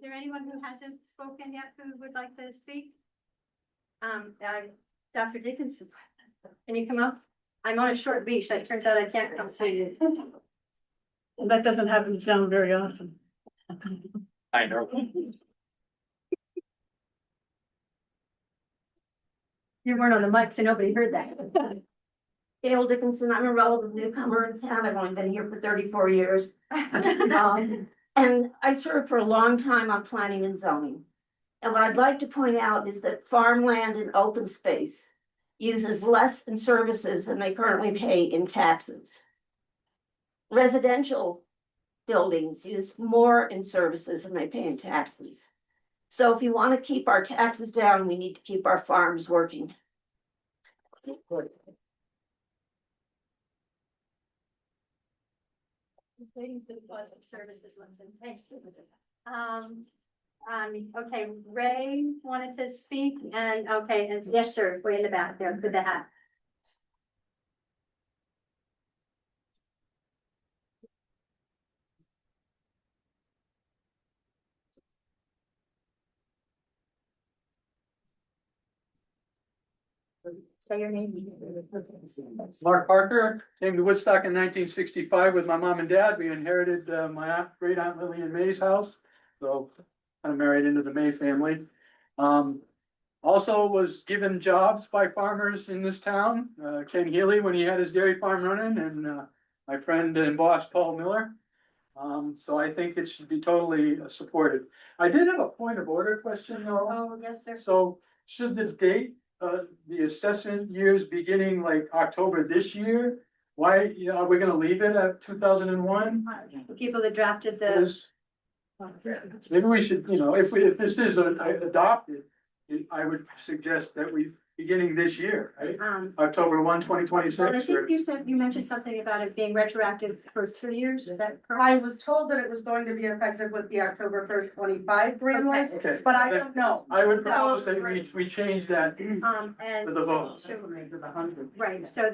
there anyone who hasn't spoken yet who would like to speak? Dr. Dickinson, can you come up? I'm on a short leash, it turns out I can't come see you. That doesn't happen down very often. I know. You weren't on the mic, so nobody heard that. Gail Dickinson, I'm a relative newcomer in town. I've only been here for 34 years. And I served for a long time on planning and zoning. And what I'd like to point out is that farmland and open space uses less in services than they currently pay in taxes. Residential buildings use more in services than they pay in taxes. So if you want to keep our taxes down, we need to keep our farms working. Waiting for the buzz of services. Thanks. Okay, Ray wanted to speak and, okay, and yes, sir, way in the back there with the hat. Say your name. Mark Parker, came to Woodstock in 1965 with my mom and dad. We inherited my great aunt Lillian May's house. So I'm married into the May family. Also was given jobs by farmers in this town. Ken Healy when he had his dairy farm running, and my friend and boss Paul Miller. So I think it should be totally supported. I did have a point of order question though. Oh, yes, sir. So should the date, the assessment years beginning like October this year? Why, are we gonna leave it at 2001? People that drafted the. Maybe we should, if this is adopted, I would suggest that we, beginning this year, right? October 1, 2026. Well, I think you mentioned something about it being retroactive for 2 years, is that correct? I was told that it was going to be effective with the October 1st, 25 grand list, Okay. but I don't know. I would propose that we change that And. for the vote. Right, so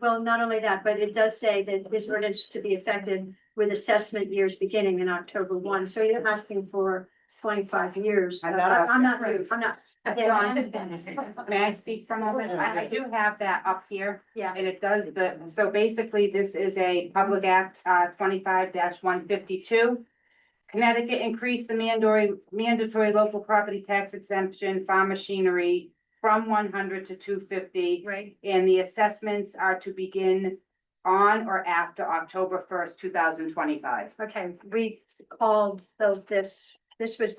well, not only that, but it does say that this ordinance to be effective with assessment years beginning in October 1, so you're asking for 25 years. I'm not I'm not, asking. I'm not. May I speak for a moment? I do have that up here. Yeah. And it does so basically, this is a Public Act, 25-152. Connecticut increased the mandatory local property tax exemption, farm machinery from 100 to 250. Right. And the assessments are to begin on or after October 1st, 2025. Okay, we called, so this was,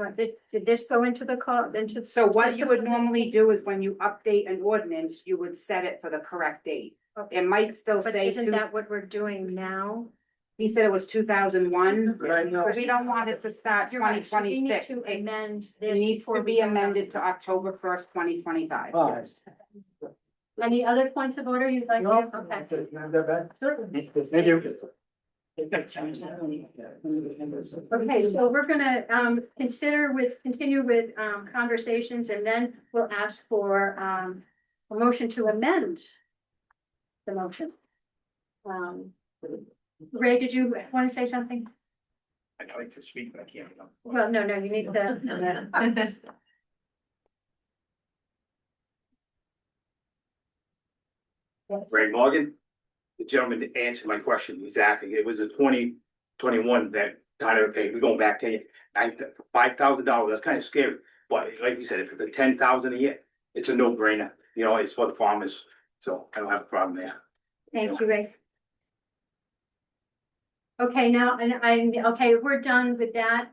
did this go into the call, into? So what you would normally do is when you update an ordinance, you would set it for the correct date. Okay. It might still But say, isn't that what we're doing now? he said it was 2001. Right now. We don't want it to start You're right, so we need 2026. to amend It this. needs before to we be vote on amended it. to October 1st, 2025. Any other points of order you'd like to? Okay. Thank you. Okay, so we're gonna continue with conversations and then we'll ask for a motion to amend the motion. Ray, did you want to say something? I'd like to speak, but I can't. Well, no, you need to. Ray Morgan, the gentleman to answer my question exactly. It was a 2021 that kind of, hey, we're going back 10 years. $5,000, that's kind of scary. But like you said, if it's a 10,000 a year, it's a no brainer. It's for the farmers. So I don't have a problem there. Thank you, Ray. Okay, now, okay, we're done with that.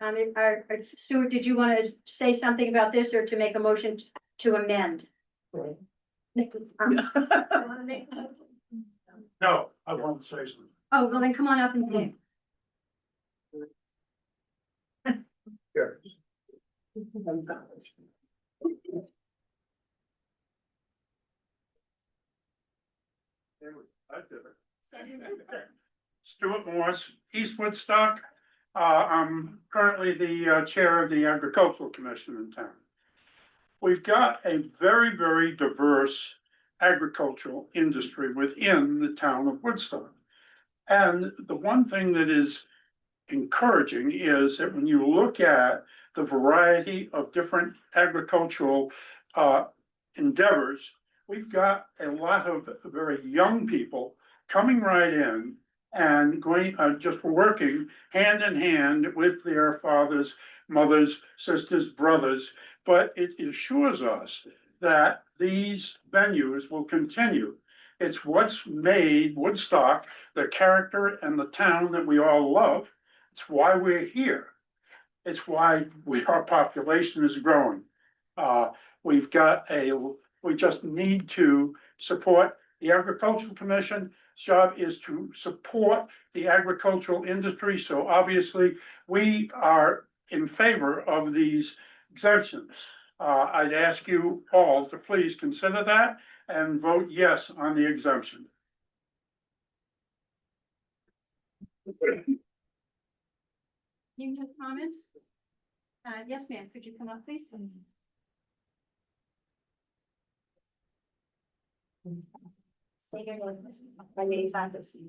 Stuart, did you want to say something about this or to make a motion to amend? No, I want to say something. Oh, well then come on up and say. Here. Stuart Morris, East Woodstock. I'm currently the chair of the Agricultural Commission in town. We've got a very, very diverse agricultural industry within the town of Woodstock. And the one thing that is encouraging is that when you look at the variety of different agricultural endeavors, we've got a lot of very young people coming right in and going, just working hand in hand with their fathers, mothers, sisters, brothers. But it assures us that these venues will continue. It's what's made Woodstock the character and the town that we all love. It's why we're here. It's why our population is growing. We just need to support the Agricultural Commission's job is to support the agricultural industry. So obviously, we are in favor of these exemptions. I'd ask you all to please consider that and vote yes on the exemption. You have comments? Yes, ma'am, could you come up, please?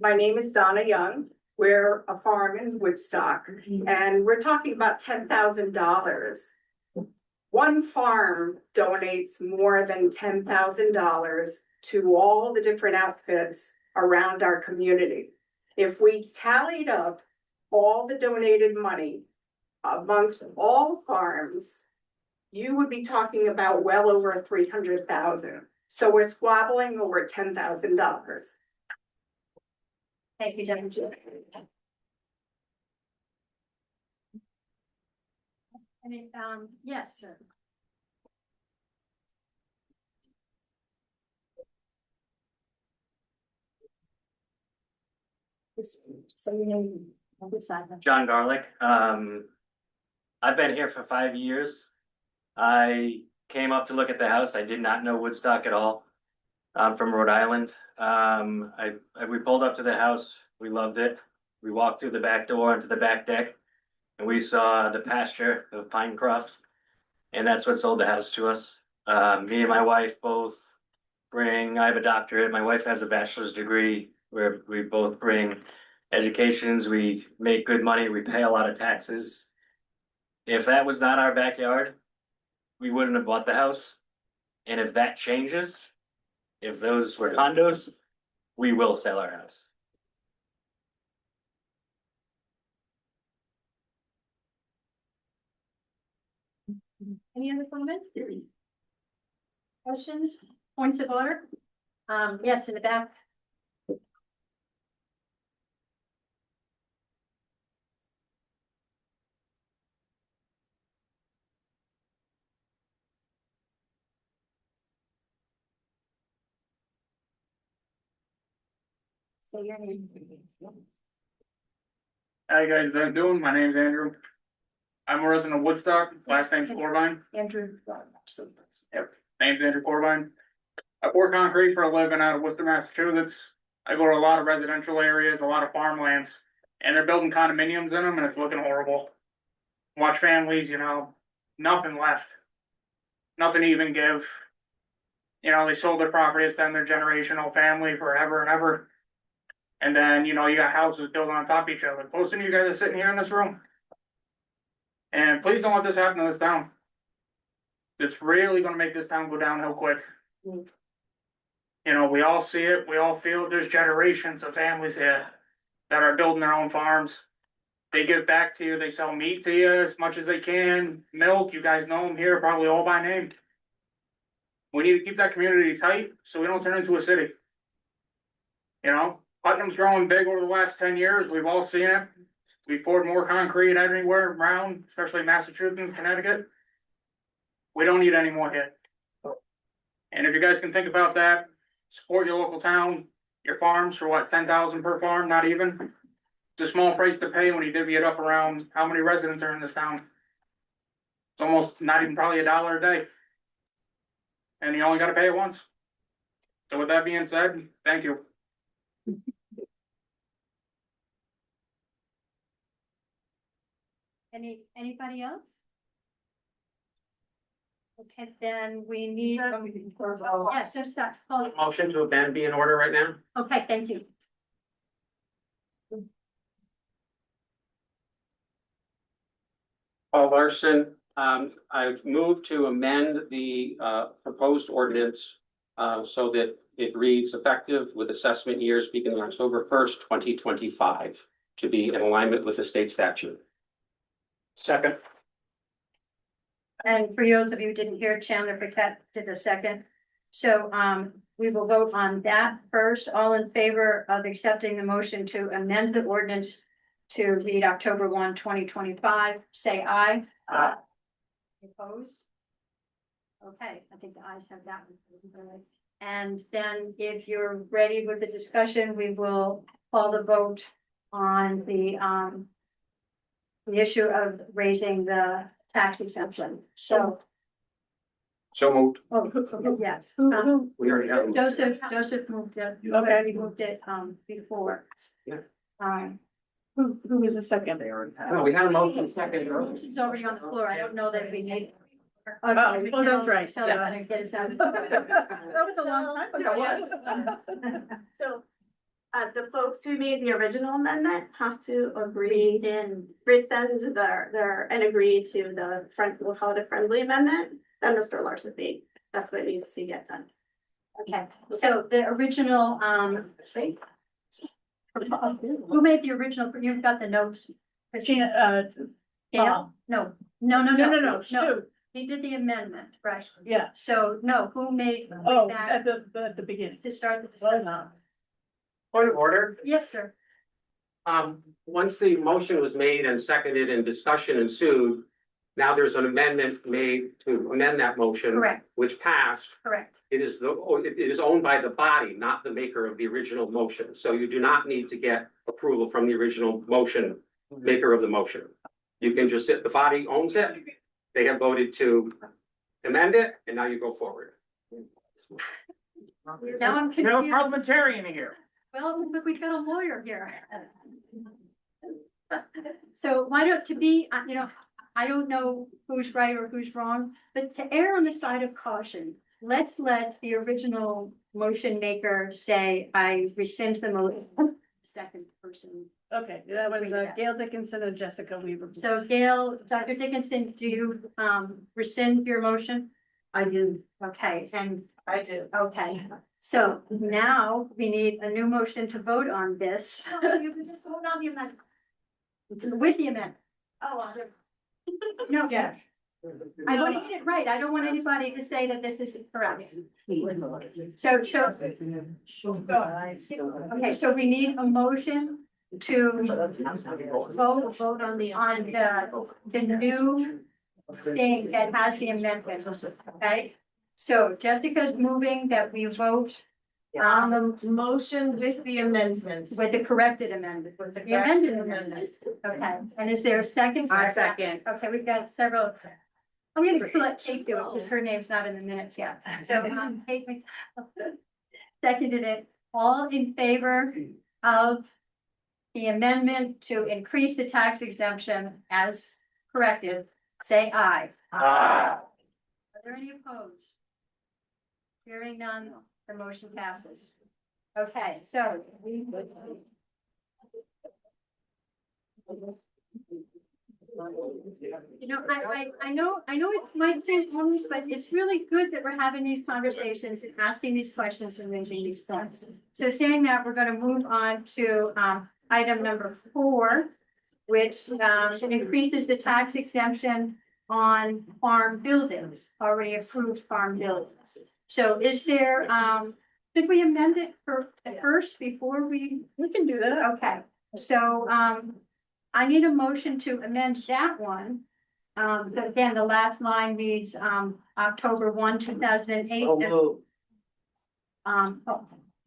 My name is Donna Young. We're a farm in Woodstock, and we're talking about $10,000. One farm donates more than $10,000 to all the different outfits around our community. If we tallied up all the donated money amongst all farms, you would be talking about well over 300,000. So we're squabbling over $10,000. Thank you, Jen. Yes, sir. John Garlic. I've been here for 5 years. I came up to look at the house. I did not know Woodstock at all. I'm from Rhode Island. We pulled up to the house. We loved it. We walked through the back door into the back deck, and we saw the pasture of Pinecroft, and that's what sold the house to us. Me and my wife both I have a doctorate. My wife has a bachelor's degree, where we both bring educations. We make good money. We pay a lot of taxes. If that was not our backyard, we wouldn't have bought the house. And if that changes, if those were condos, we will sell our house. Any other comments? Questions, points of order? Yes, in the back. Say your name. How you guys doing? My name's Andrew. I'm a resident of Woodstock. Last name's Corbine. Andrew. Yep. Name's Andrew Corbine. I pour concrete for a living out of Worcester, Massachusetts. I go to a lot of residential areas, a lot of farmlands, and they're building condominiums in them, and it's looking horrible. Watch families, nothing left. Nothing to even give. They sold their property. It's been their generational family forever and ever. And then, you got houses built on top of each other. Most of you guys are sitting here in this room. And please don't let this happen to this town. It's really gonna make this town go downhill quick. We all see it, we all feel it. There's generations of families here that are building their own farms. They give back to you, they sell meat to you as much as they can, milk, you guys know them here, probably all by name. We need to keep that community tight so we don't turn into a city. Putnam's growing big over the last 10 years, we've all seen it. We've poured more concrete everywhere around, especially Massachusetts, Connecticut. We don't need any more here. And if you guys can think about that, support your local town, your farms for what, 10,000 per farm, not even. It's a small price to pay when you divvy it up around how many residents are in this town. It's almost not even probably $1 a day. And you only gotta pay it once. So with that being said, thank you. Anybody else? Okay, then we need, yes, just start. Motion to amend be in order right now? Okay, thank you. Paul Larson, I've moved to amend the proposed ordinance so that it reads effective with assessment years beginning October 1st, 2025, to be in alignment with the state statute. Second. And for those of you who didn't hear, Chandler Paquette did the second. So we will vote on that first. All in favor of accepting the motion to amend the ordinance to read October 1, 2025, say aye. Aye. Opposed? Okay, I think the ayes have that one. And then if you're ready with the discussion, we will call the vote on the issue of raising the tax exemption. So, So moved. yes. We already have. them. Joseph moved it. Okay, he moved it before. Yeah. Who was the second? No, we had a motion second earlier. It's already on the floor. I don't know that we need. Oh, that's right. So Yeah. better get us out. That was a long time ago. So, the folks who made the original amendment have to agree, Rescind. and agree to the we'll call it a friendly amendment that Mr. Larson made. That's what needs to get done. Okay, so the original, who made the original, you've got the notes. Christina, Gail? No. No. Stu. He did the amendment, right? Yeah. So, no, who made? Oh, that at the beginning. To start the discussion. Point of order. Yes, sir. Once the motion was made and seconded and discussion ensued, now there's an amendment made to amend that motion. Correct. Which passed. Correct. It is owned by the body, not the maker of the original motion. So you do not need to get approval from the original motion, maker of the motion. You can just the body owns it. They have voted to amend it, and now you go forward. Now I'm confused. No parliamentarian here. Well, but we've got a lawyer here. So why don't, I don't know who's right or who's wrong, but to err on the side of caution, let's let the original motion maker say, I rescind the motion. Second person. Okay, that was Gail Dickinson and Jessica Weaver. So Gail, Dr. Dickinson, do you rescind your motion? I do. Okay, and I do. okay, so now we need a new motion to vote on this. You can just vote on the amendment. With the amendment. Oh, No, yes. I want to get it right. I don't want anybody to say that this isn't correct. So, okay, so we need a motion to vote on the new thing that has the amendment, okay? So Jessica's moving that we vote on the motion with the amendment. with the corrected amendment, with the amended amendment. Okay, and is there a second? I second. Okay, we've got several. I'm gonna let Kate do it because her name's not in the minutes yet. So Kate seconded it. All in favor of the amendment to increase the tax exemption as corrected, say aye. Aye. Are there any opposed? Hearing none, the motion passes. Okay, so. I know it might seem onerous, but it's really good that we're having these conversations and asking these questions and raising these points. So saying that, we're gonna move on to item number 4, which increases the tax exemption on farm buildings, already approved farm buildings. So is there, did we amend it first before we? We can do that. Okay, so, I need a motion to amend that one. But again, the last line reads, October 1, 2008.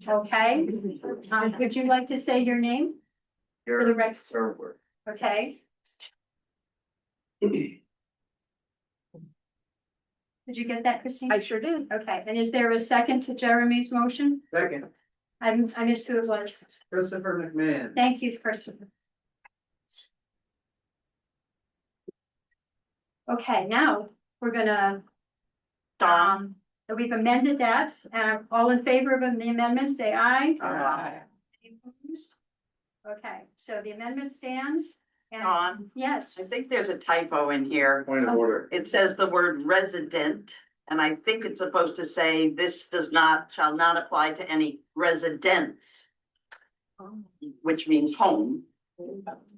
Okay, would you like to say your name? For the record. Okay. Did you get that, Christine? I sure did. Okay, and is there a second to Jeremy's motion? Second, I missed who it was. Christopher McMahon. Thank you, Christopher. Okay, now we're gonna We've amended that, all in favor of the amendment, say aye. Aye. Any opposed? Okay, so the amendment stands, and, yes. I think there's a typo in here. Point of order. It says the word resident, and I think it's supposed to say this shall not apply to any residents, which means home,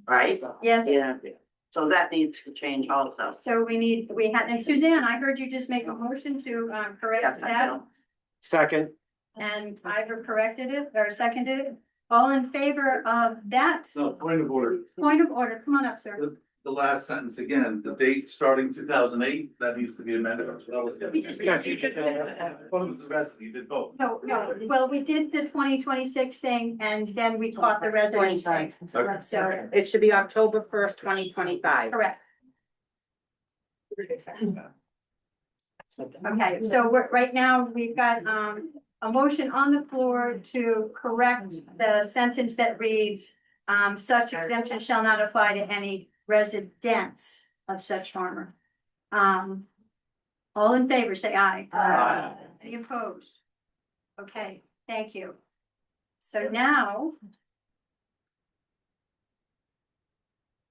right? Yes. Yeah. So that needs to change also. So and Suzanne, I heard you just make a motion to, correct that, Second. and Ivor corrected it, or seconded it. All in favor of that? So point of order, Point of order, come on up, sir. the last sentence again, the date starting 2008, that needs to be amended as well. We just did. The rest, you did both. No, well, we did the 2026 thing, and then we caught the residents thing, so, It should be October 1st, 2025. correct. Okay, so right now, we've got, a motion on the floor to correct the sentence that reads, such exemption shall not apply to any residents of such farmer. All in favor, say aye. Aye. Any opposed? Okay, thank you. So now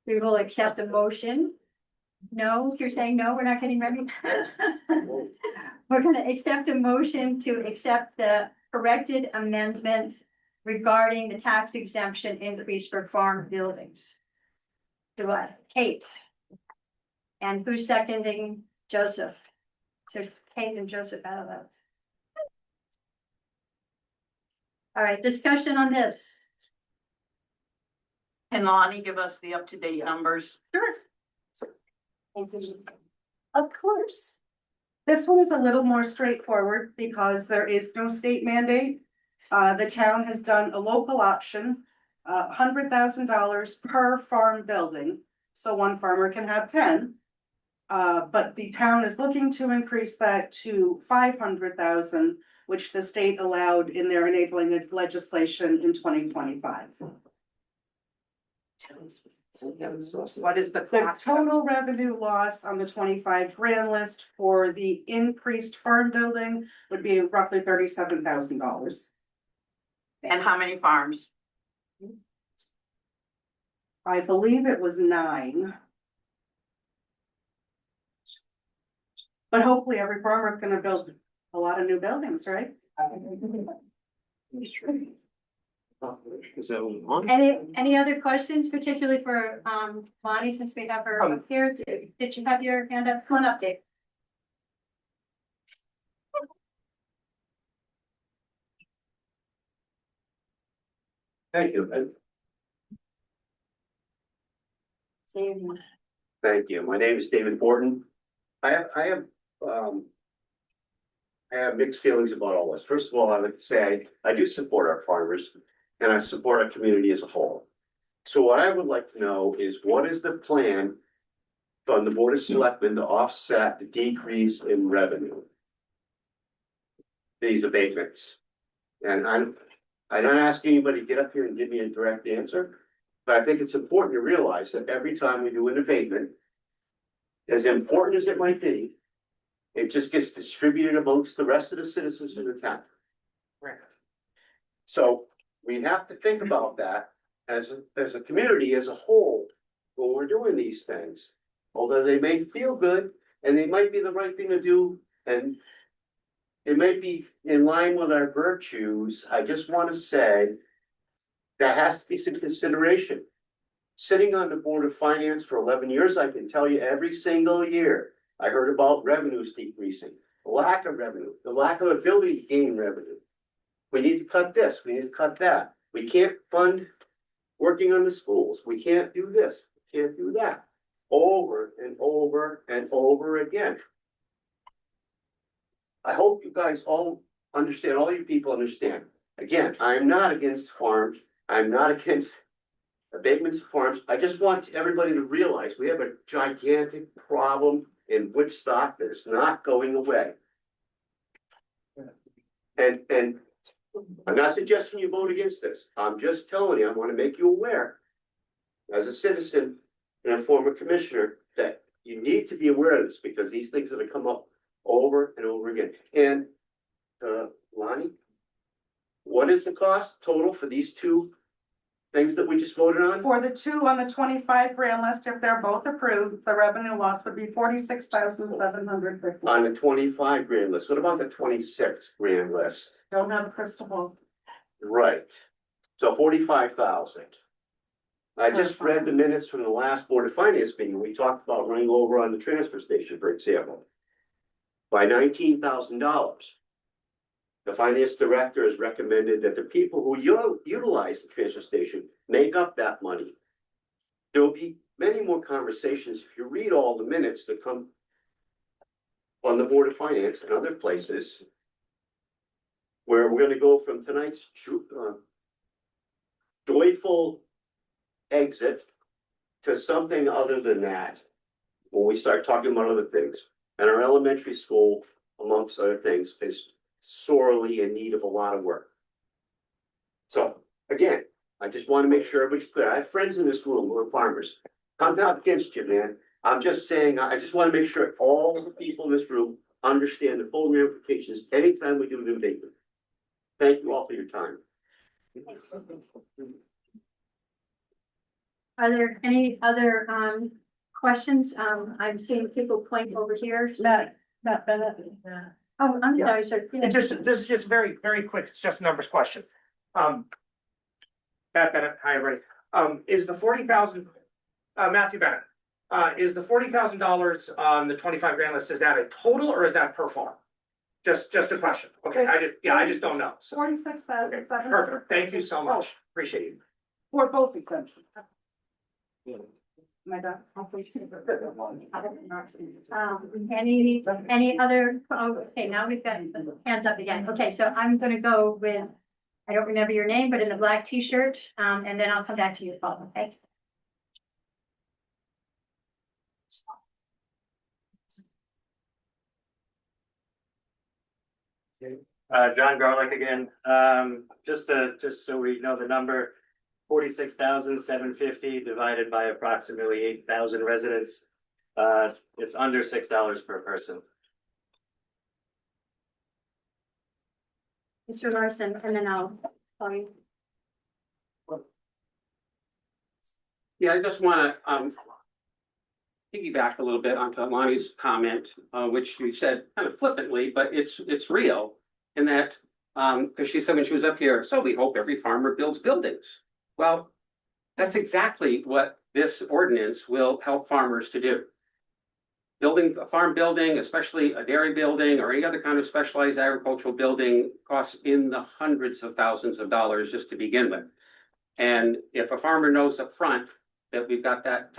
we will accept the motion. No, if you're saying no, we're not getting ready. We're gonna accept a motion to accept the corrected amendment regarding the tax exemption increase for farm buildings. Do I, Kate? And who's seconding? Joseph. So Kate and Joseph out of that. All right, discussion on this. Can Lonnie give us the up-to-date numbers? Sure. Of course. This one is a little more straightforward because there is no state mandate. The town has done a local option, $100,000 per farm building. So one farmer can have 10. But the town is looking to increase that to 500,000, which the state allowed in their enabling legislation in 2025. What is the The cost? total revenue loss on the 25 grand list for the increased farm building would be roughly $37,000. And how many farms? I believe it was 9. But hopefully every farmer is gonna build a lot of new buildings, right? Any other questions, particularly for Bonnie, since we have her up here? Did you have your hand up? Come on up, Dave. Thank you. Say your name. Thank you. My name is David Fortin. I have mixed feelings about all this. First of all, I would say I do support our farmers and I support our community as a whole. So what I would like to know is what is the plan from the Board of Selectmen to offset the decrease in revenue? These abatements. And I'm not asking anybody to get up here and give me a direct answer, but I think it's important to realize that every time we do an abatement, as important as it might be, it just gets distributed amongst the rest of the citizens in the town. Correct. So we have to think about that as a community as a whole when we're doing these things. Although they may feel good and they might be the right thing to do and it may be in line with our virtues, I just want to say that has to be some consideration. Sitting on the Board of Finance for 11 years, I can tell you every single year, I heard about revenues decreasing, the lack of revenue, the lack of ability to gain revenue. We need to cut this, we need to cut that. We can't fund working on the schools. We can't do this, we can't do that. Over and over and over again. I hope you guys all understand, all you people understand. Again, I'm not against farms. I'm not against abatements of farms. I just want everybody to realize we have a gigantic problem in Woodstock that is not going away. And I'm not suggesting you vote against this. I'm just telling you, I want to make you aware as a citizen and a former commissioner that you need to be aware of this because these things are going to come up over and over again. And, Lonnie, what is the cost total for these two things that we just voted on? For the two on the 25 grand list, if they're both approved, the revenue loss would be 46,750. On the 25 grand list, what about the 26 grand list? Don't have a crystal ball. Right, so 45,000. I just read the minutes from the last Board of Finance meeting, we talked about running over on the transfer station, for example. By $19,000. The finance director has recommended that the people who utilize the transfer station make up that money. There will be many more conversations, if you read all the minutes that come on the Board of Finance and other places, where we're gonna go from tonight's joyful exit to something other than that, when we start talking about other things. And our elementary school, amongst other things, is sorely in need of a lot of work. So, again, I just want to make sure everybody's clear. I have friends in this room who are farmers. I'm not against you, man. I'm just saying, I just want to make sure all the people in this room understand the full ramifications anytime we do an abatement. Thank you all for your time. Are there any other questions? I'm seeing people point over here. Matt Bennett. Oh, I'm sorry, sir. It just, this is just very, very quick, it's just a numbers question. Pat Bennett, hi, everybody. Is the 40,000, Matthew Bennett, is the $40,000 on the 25 grand list, is that a total or is that per farm? Just a question, okay, I just don't know. So, 46,700. perfect, thank you so much, appreciate you. For both exemptions. Am I done? Any other, okay, now we've got hands up again. Okay, so I'm gonna go with, I don't remember your name, but in the black t-shirt, and then I'll come back to you, Paul, okay? John Garlick again, just so we know the number, 46,750 divided by approximately 8,000 residents. It's under $6 per person. Mr. Larson, and then I'll call you. Yeah, I just wanna, piggyback a little bit onto Lonnie's comment, which you said kind of flippantly, but it's real. In that, because she said when she was up here, so we hope every farmer builds buildings. Well, that's exactly what this ordinance will help farmers to do. Building a farm building, especially a dairy building or any other kind of specialized agricultural building, costs in the hundreds of thousands of dollars just to begin with. And if a farmer knows up front that we've got that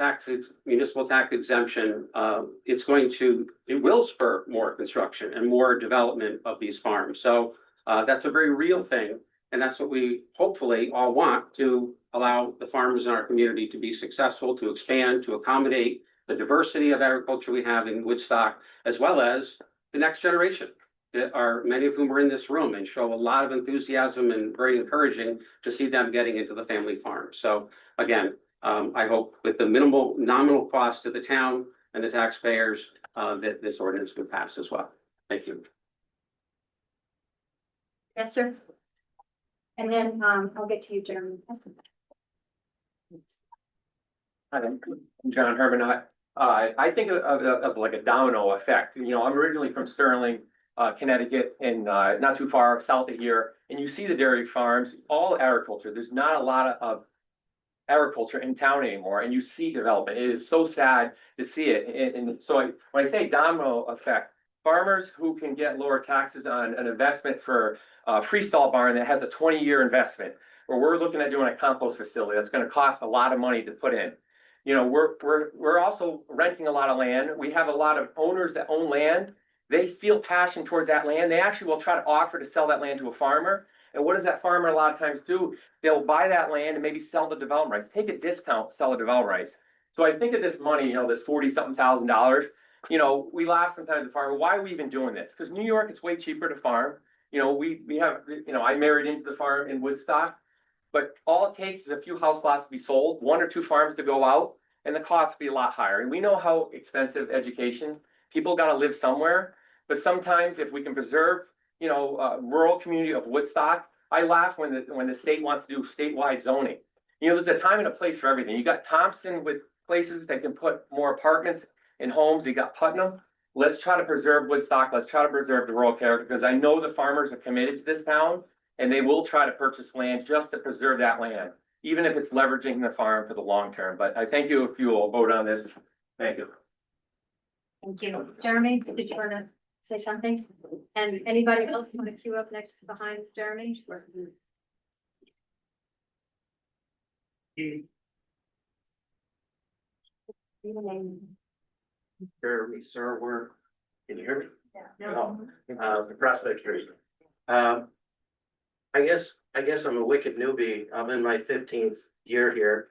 municipal tax exemption, it will spur more construction and more development of these farms. So that's a very real thing. And that's what we hopefully all want, to allow the farmers in our community to be successful, to expand, to accommodate the diversity of agriculture we have in Woodstock, as well as the next generation, that are many of whom are in this room and show a lot of enthusiasm, and very encouraging to see them getting into the family farm. So again, I hope with the minimal nominal cost to the town and the taxpayers, that this ordinance would pass as well. Thank you. Yes, sir. And then I'll get to you, Jeremy. Hi, I'm John Herman. I think of like a domino effect. You know, I'm originally from Sterling, Connecticut, and not too far south of here. And you see the dairy farms, all agriculture. There's not a lot of agriculture in town anymore, and you see development. It is so sad to see it. And so when I say domino effect, farmers who can get lower taxes on an investment for a freestall barn that has a 20-year investment, or we're looking at doing a compost facility that's going to cost a lot of money to put in. You know, we're also renting a lot of land. We have a lot of owners that own land. They feel passion towards that land. They actually will try to offer to sell that land to a farmer. And what does that farmer a lot of times do? They'll buy that land and maybe sell the development rights, take a discount, sell the development rights. So I think of this money, you know, this $40-something thousand, you know, we laugh sometimes at farmer, why are we even doing this? Because New York, it's way cheaper to farm. You know, we have, you know, I married into the farm in Woodstock, but all it takes is a few house lots to be sold, 1 or 2 farms to go out, and the cost will be a lot higher. And we know how expensive education, people got to live somewhere. but sometimes if we can preserve, rural community of Woodstock, I laugh when the state wants to do statewide zoning. There's a time and a place for everything. You got Thompson with places that can put more apartments and homes. You got Putnam. Let's try to preserve Woodstock. Let's try to preserve the rural character, because I know the farmers are committed to this town and they will try to purchase land just to preserve that land, even if it's leveraging the farm for the long term. But I thank you if you will vote on this. Thank you. Thank you. Jeremy, did you want to say something? And anybody else want to queue up next behind Jeremy? Jeremy Sir, can you hear me? Yeah. The Prospect Street. I guess I'm a wicked newbie. I'm in my 15th year here.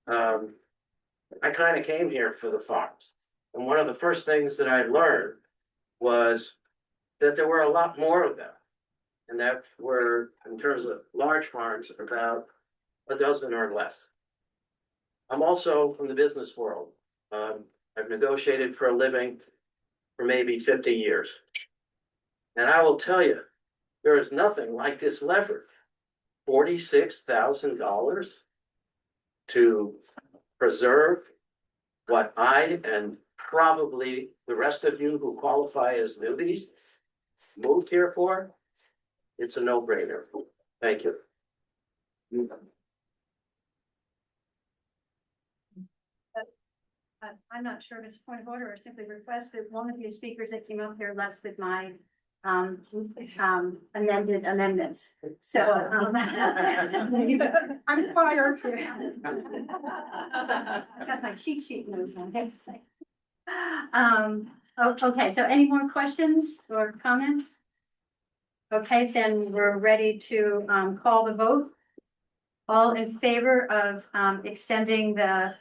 I kind of came here for the farms. And one of the first things that I learned was that there were a lot more of them. And that were, in terms of large farms, about a dozen or less. I'm also from the business world. I've negotiated for a living for maybe 50 years. And I will tell you, there is nothing like this leverage. $46,000 to preserve what I and probably the rest of you who qualify as newbies moved here for. It's a no-brainer. Thank you. I'm not sure if it's a point of order or simply request that one of the speakers that came up here left with my amended amendments. So I'm fired. I got my cheat sheet notes on. Okay, so any more questions or comments? Okay, then we're ready to call the vote. All in favor of extending the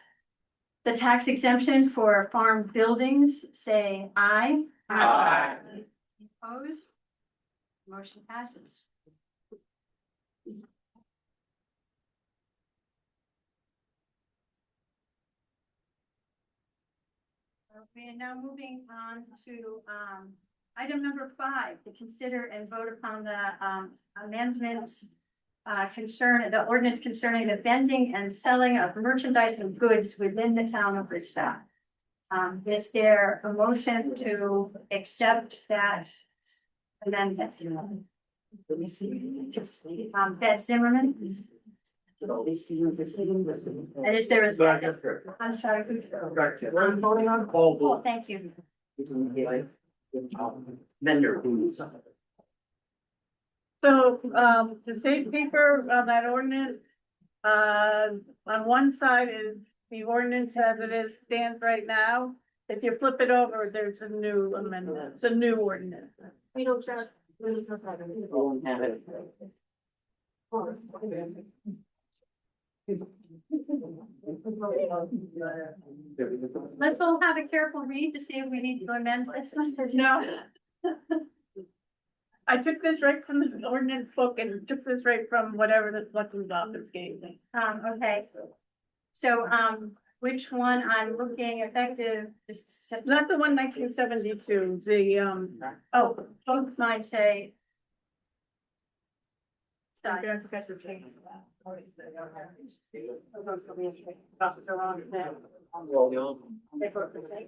tax exemption for farm buildings, say aye. Aye. Opposed? Motion passes. We are now moving on to item number 5, to consider and vote upon the amendments the ordinance concerning the vending and selling of merchandise and goods within the town of Woodstock. Is there a motion to accept that amendment? Beth Zimmerman? And is there a second? I'm sorry. I'm voting on Oh, thank you. vendor. So, the same paper on that ordinance, on one side is the ordinance as it is stands right now. If you flip it over, there's a new amendment, it's a new ordinance. We don't have. Let's all have a careful read to see if we need to amend this one. No. I took this right from the ordinance book and took this right from whatever the selectmen's office gave me. Okay. So, which one I'm looking effective? Not the one 1972, the, oh, Both might say. I forgot to change that.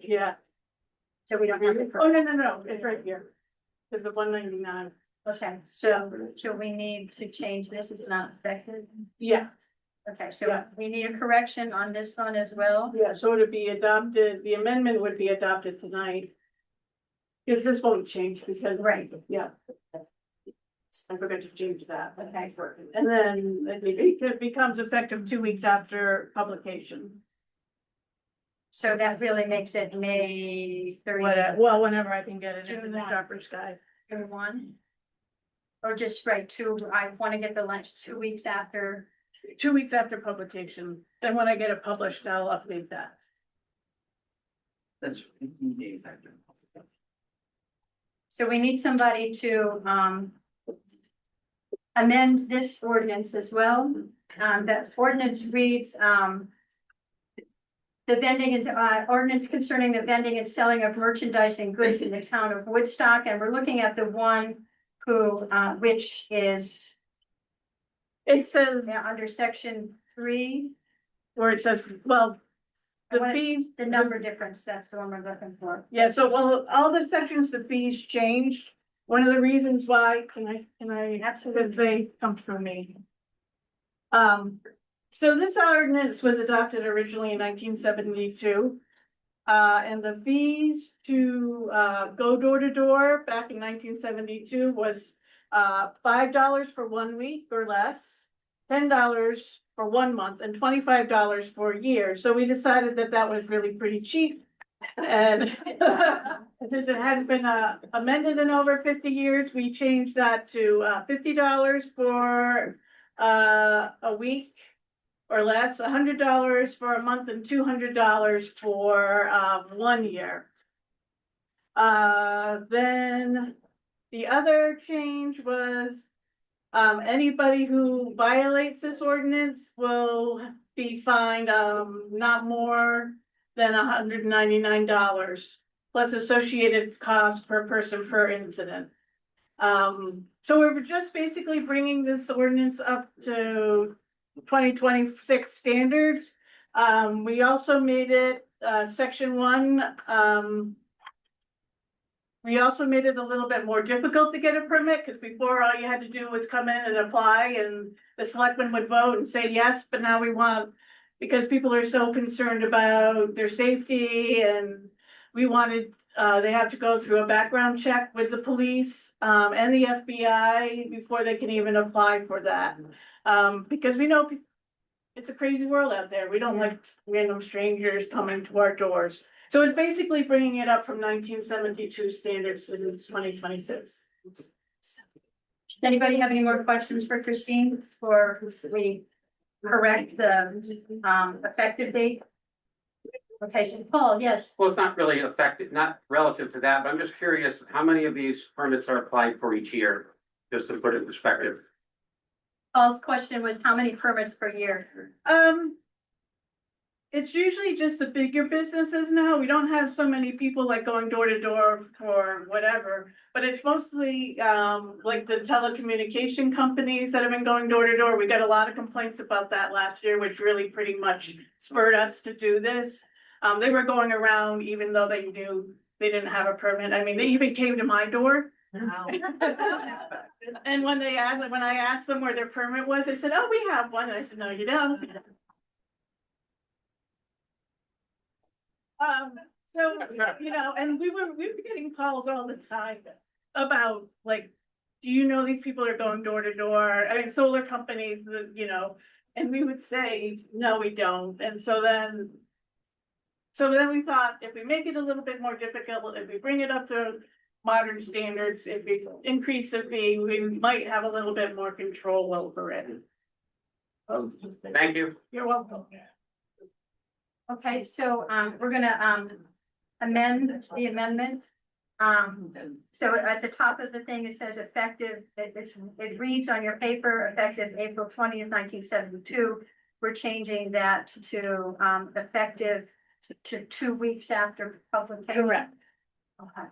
Yeah. So we don't have it. Oh, no, it's right here. It's the 199. Okay, so we need to change this, it's not effective? Yeah. Okay, so we need a correction on this one as well? Yeah, so it'd be adopted, the amendment would be adopted tonight. Because this won't change because, Right. yeah. I forgot to change that. Okay. And then it becomes effective 2 weeks after publication. So that really makes it May 30. Well, whenever I can get it into June the 1. shopper's guide. June 1? Or just right 2, I want to get the lunch 2 weeks after. 2 weeks after publication, then when I get it published, I'll update that. That's. So we need somebody to amend this ordinance as well. That ordinance reads the vending and ordinance concerning the vending and selling of merchandise and goods in the town of Woodstock, and we're looking at the one who, which is It says, under section 3. where it says, well, I the want fee, the number difference, that's the one we're looking for. yeah, so well, all the sections, the fees changed. One of the reasons why, can I, because they come from me. So this ordinance was adopted originally in 1972. And the fees to, go door to door back in 1972 was, $5 for 1 week or less, $10 for 1 month, and $25 for a year. So we decided that that was really pretty cheap. And since it hadn't been, amended in over 50 years, we changed that to, $50 for, a week or less, $100 for a month, and $200 for 1 year. Then the other change was anybody who violates this ordinance will be fined not more than $199 plus associated costs per person per incident. So we're just basically bringing this ordinance up to 2026 standards. We also made it, section 1, we also made it a little bit more difficult to get a permit, because before all you had to do was come in and apply and the selectmen would vote and say yes, but now we want, because people are so concerned about their safety, and we wanted, they have to go through a background check with the police, and the FBI before they can even apply for that. Because we know it's a crazy world out there. We don't like random strangers coming to our doors. So it's basically bringing it up from 1972 standards to 2026. Does anybody have any more questions for Christine before we correct the effective date? Okay, so Paul, yes. Well, it's not really affected, not relative to that, but I'm just curious, how many of these permits are applied for each year? Just to put it in perspective. Paul's question was how many permits per year? It's usually just the bigger businesses now. We don't have so many people like going door to door for whatever. But it's mostly like the telecommunication companies that have been going door to door. We got a lot of complaints about that last year, which really pretty much spurred us to do this. They were going around even though they knew they didn't have a permit. I mean, they even came to my door. And when I asked them where their permit was, they said, "Oh, we have one." And I said, "No, you don't." So, you know, and we were getting calls all the time about like, do you know these people are going door to door? I mean, solar companies, you know, and we would say, no, we don't. And so then we thought, if we make it a little bit more difficult, if we bring it up to modern standards, if we increase the fee, we might have a little bit more control over it. Thank you. You're welcome. Okay, so we're gonna amend the amendment. So at the top of the thing, it says effective, it reads on your paper, effective April 20th, 1972. We're changing that to effective to 2 weeks after publication. Correct. Okay.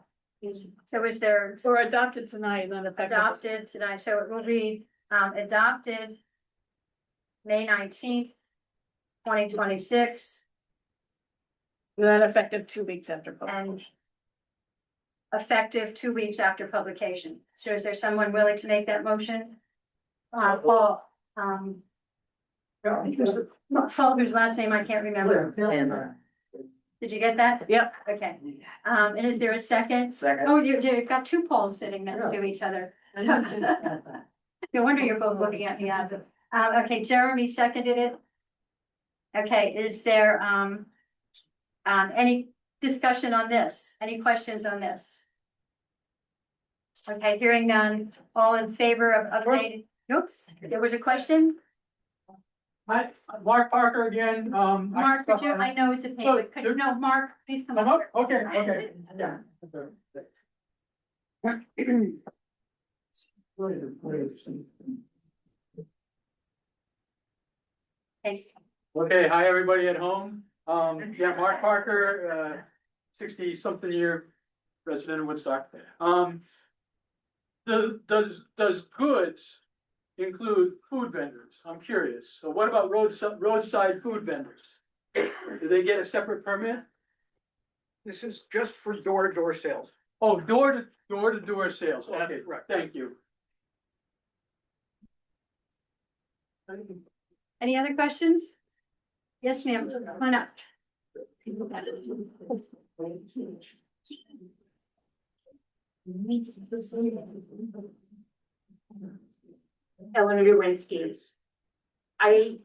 So is there? Or adopted tonight and then effective. Adopted tonight, so it will read adopted May 19th, 2026. Then effective 2 weeks after publication. And effective 2 weeks after publication. So is there someone willing to make that motion? Paul, Paul, whose last name I can't remember. Did you get that? Yep. Okay. And is there a second? Second. Oh, you've got two Pauls sitting next to each other. No wonder you're both looking at me out of it. Okay, Jeremy seconded it. Okay, is there any discussion on this? Any questions on this? Okay, hearing none. All in favor of updating? Oops, there was a question? Hi, Mark Parker again, Mark, could you, I know it's a pain, but could you, no, Mark, please come up. Okay, okay. Okay. Okay, hi, everybody at home. Yeah, Mark Parker, 60-something year resident of Woodstock. Does goods include food vendors? I'm curious. So what about roadside food vendors? Do they get a separate permit? This is just for door-to-door sales. Oh, door-to-door sales. Okay, right. Thank you. Any other questions? Yes, ma'am, come on up. Eleanor Duwinski. I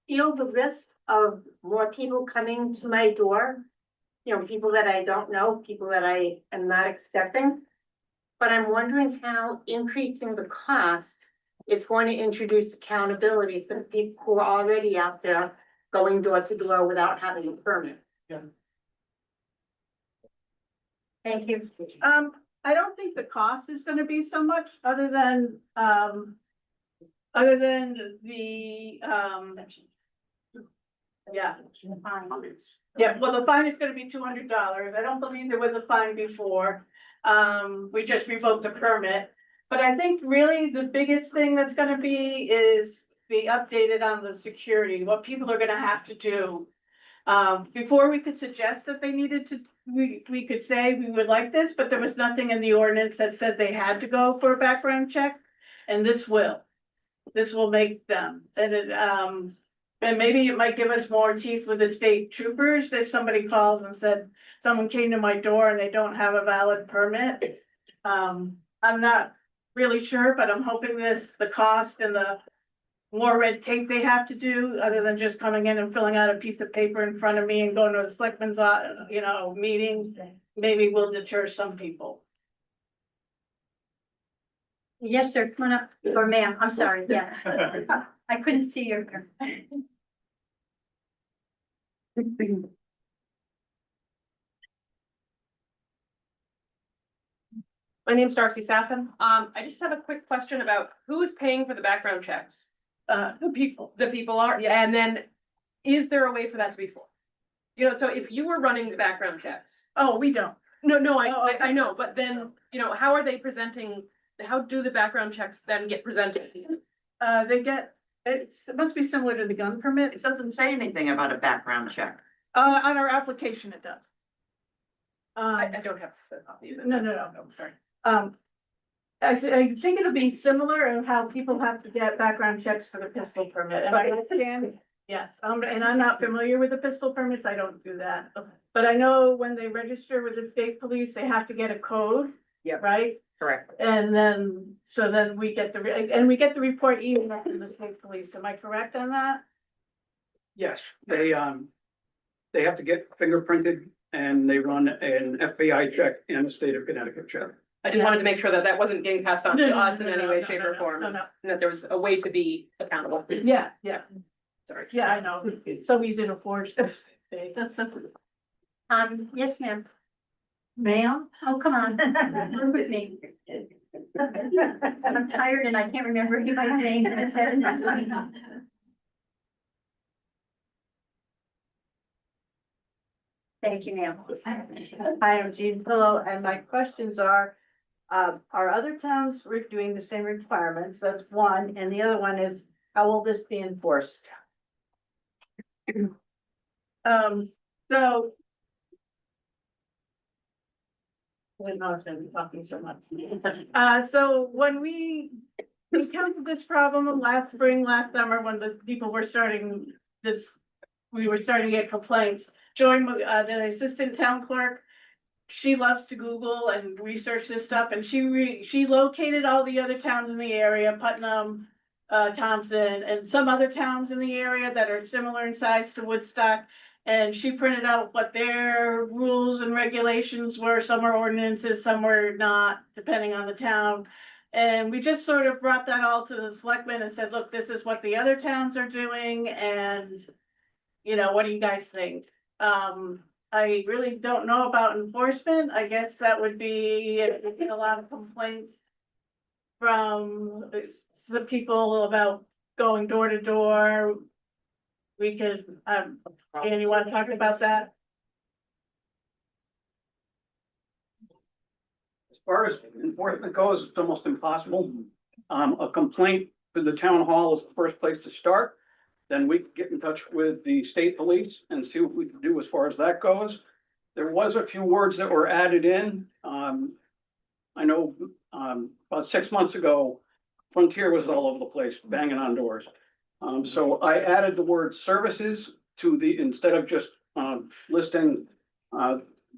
feel the risk of more people coming to my door. You know, people that I don't know, people that I am not expecting. But I'm wondering how increasing the cost is going to introduce accountability for the people who are already out there going door to door without having a permit. Thank you. I don't think the cost is gonna be so much other than the, yeah. Yeah, well, the fine is gonna be $200. I don't believe there was a fine before. We just revoked the permit. But I think really the biggest thing that's gonna be is be updated on the security, what people are gonna have to do. Before we could suggest that they needed to, we could say we would like this, but there was nothing in the ordinance that said they had to go for a background check. And this will make them, and maybe it might give us more teeth with the state troopers if somebody calls and said, someone came to my door and they don't have a valid permit. I'm not really sure, but I'm hoping the cost and the more red tape they have to do, other than just coming in and filling out a piece of paper in front of me and going to the selectmen's, meeting, maybe will deter some people. Yes, sir, come on up, or ma'am, I'm sorry, yeah. I couldn't see your. My name's Darcy Saffin. I just have a quick question about who is paying for the background checks? The people. The people are, Yeah. and then is there a way for that to be full? You know, so if you were running the background checks. Oh, we don't. No, Oh, I know, but then, you know, how are they presenting, how do the background checks then get presented? They get, it must be similar to the gun permit. It doesn't say anything about a background check. On our application, it does. I don't have the copy of it. No, sorry. I think it'll be similar of how people have to get background checks for the pistol permit. And I understand, yes, and I'm not familiar with the pistol permits. I don't do that. But I know when they register with the state police, they have to get a code. Yeah. Right? Correct. And then, so then we get we get the report email from the state police. Am I correct on that? Yes, they have to get fingerprinted and they run an FBI check and a state of Connecticut check. I just wanted to make sure that that wasn't getting passed on to No, us in no, any no, way, no, shape no, or form. no. And that there was a way to be accountable. Yeah. Sorry. Yeah, I know. It's so easy to force. Yes, ma'am. Ma'am? Oh, come on, work with me. I'm tired and I can't remember anybody's name in its head. Thank you, ma'am. Hi, I'm Jean Pillow, and my questions are other towns doing the same requirements? That's one, and the other one is, how will this be enforced? So. I don't know if I'm talking so much. So when we encountered this problem last spring, last summer, when the people were starting this, we were starting to get complaints. Joy, the assistant town clerk, she loves to Google and research this stuff, and she located all the other towns in the area, Putnam, Thompson, and some other towns in the area that are similar in size to Woodstock. And she printed out what their rules and regulations were. Some are ordinances, some were not, depending on the town. And we just sort of brought that all to the selectmen and said, look, this is what the other towns are doing, and what do you guys think? I really don't know about enforcement. I guess that would be, we get a lot of complaints from some people about going door to door. we could, Dan, you wanna talk about that? As far as enforcement goes, it's almost impossible. A complaint to the town hall is the first place to start. Then we can get in touch with the state police and see what we can do as far as that goes. There was a few words that were added in. I know, about 6 months ago, Frontier was all over the place banging on doors. So I added the word services to the, instead of just, listing,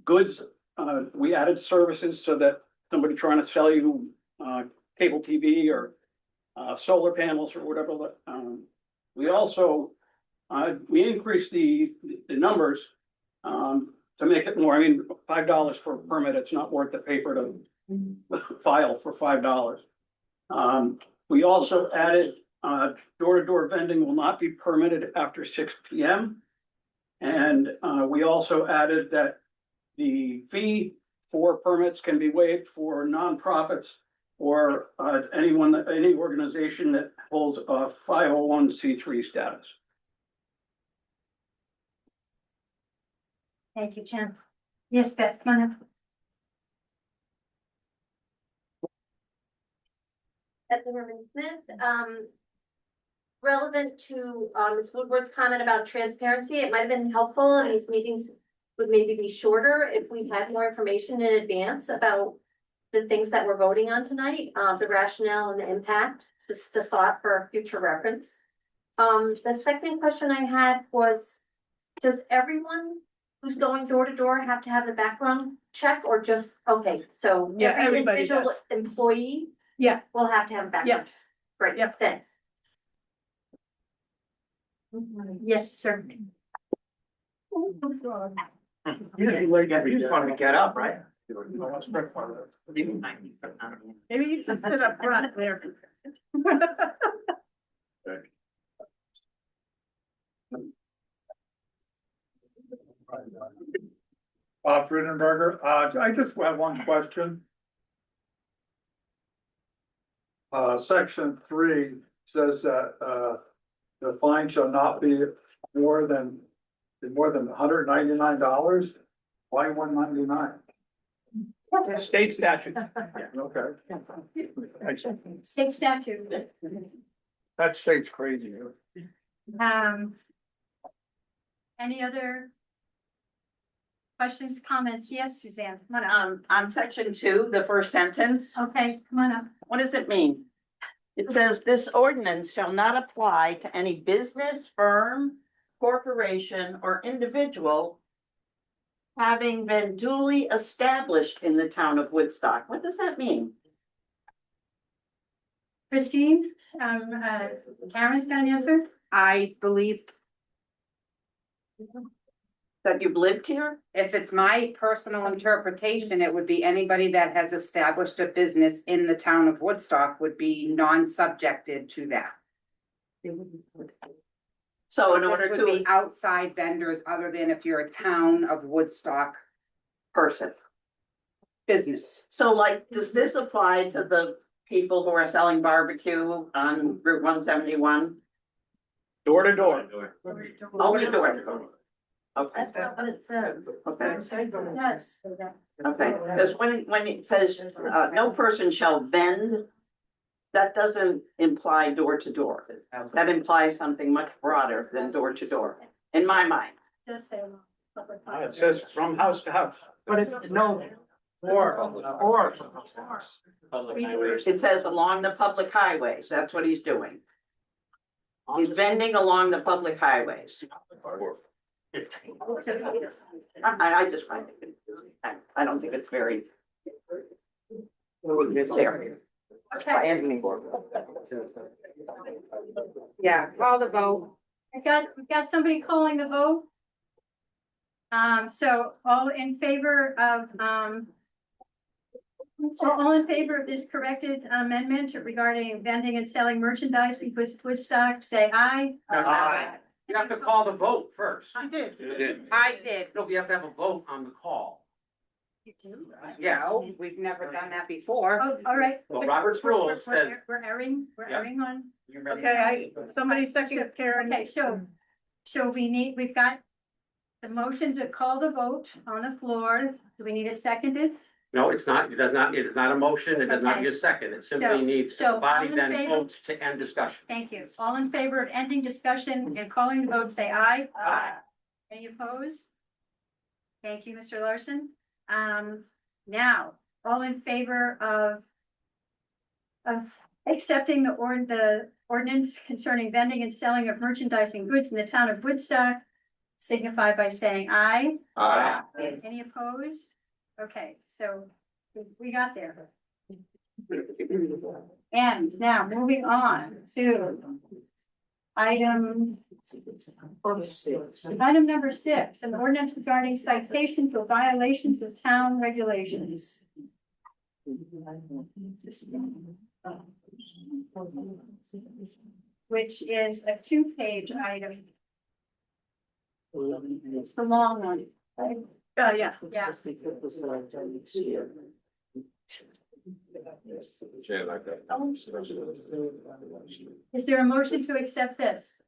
goods, we added services so that somebody trying to sell you, cable TV or, solar panels or whatever, we also, we increased the numbers, to make it more, I mean, $5 for a permit, it's not worth the paper to file for $5. We also added, door-to-door vending will not be permitted after 6 p.m. And, we also added that the fee for permits can be waived for nonprofits or, any organization that holds a 501c3 status. Thank you, Jim. Yes, Beth, come on up. Beth Zimmerman Smith, relevant to, Ms. Woodward's comment about transparency, it might have been helpful, and these meetings would maybe be shorter if we had more information in advance about the things that we're voting on tonight, the rationale and the impact, just a thought for future reference. The second question I had was, does everyone who's going door to door have to have the background check, or just, okay, so Yeah, every everybody individual does. employee Yeah. will have to have a background? Yes. Great, Yep. thanks. Yes, sir. You just wanted to get up, right? Maybe you should sit up front there. Bob Friedenberger, I just have one question. Section 3 says that, the fine shall not be more than $199. Why $199? State statute. Okay. State statute. That state's crazy. Any other questions, comments? Yes, Suzanne, come on up. On section 2, the first sentence, Okay, come on up. what does it mean? It says this ordinance shall not apply to any business, firm, corporation, or individual having been duly established in the town of Woodstock. What does that mean? Christine, Karen's got an answer? I believe That you've lived here? if it's my personal interpretation, it would be anybody that has established a business in the town of Woodstock would be non-subjected to that. So in This order would be to outside vendors other than if you're a town of Woodstock person. business. So like, does this apply to the people who are selling barbecue on Route 171? Door to door. Only door to door. Okay. That's not what it says. Okay. Yes. Okay, because when it says, no person shall vend, that doesn't imply door to door. That implies something much broader than door to door, in my mind. Does say. It says from house to house. But it's no. Or. It says along the public highways, that's what he's doing. He's vending along the public highways. I just find it confusing. I don't think it's very. Clear. Yeah, call the vote. We've got somebody calling the vote. So all in favor of, all in favor of this corrected amendment regarding vending and selling merchandise in Woodstock, say aye. Aye. You have to call the vote first. I did. I did. No, we have to have a vote on the call. You do? Yes. No, we've never done that before. Oh, all right. Well, Robert's rules says. We're airing Yeah. on. Okay, somebody second Karen. Okay, so So we've got the motion to call the vote on the floor. Do we need it seconded? No, it's not, it is not a motion, it does not Okay. need a second, it So- simply needs, so the body all in then favor? votes to end discussion. Thank you. All in favor of ending discussion and calling the vote, say aye. Aye. Any opposed? Thank you, Mr. Larson. Now, all in favor of accepting the ordinance concerning vending and selling of merchandise and goods in the town of Woodstock, signify by saying aye. Aye. Any opposed? Okay, so we got there. And now moving on to item number 6, an ordinance regarding citation for violations of town regulations. Which is a 2-page item. It's the long one, right? Yes. Yeah. Is there a motion to accept this?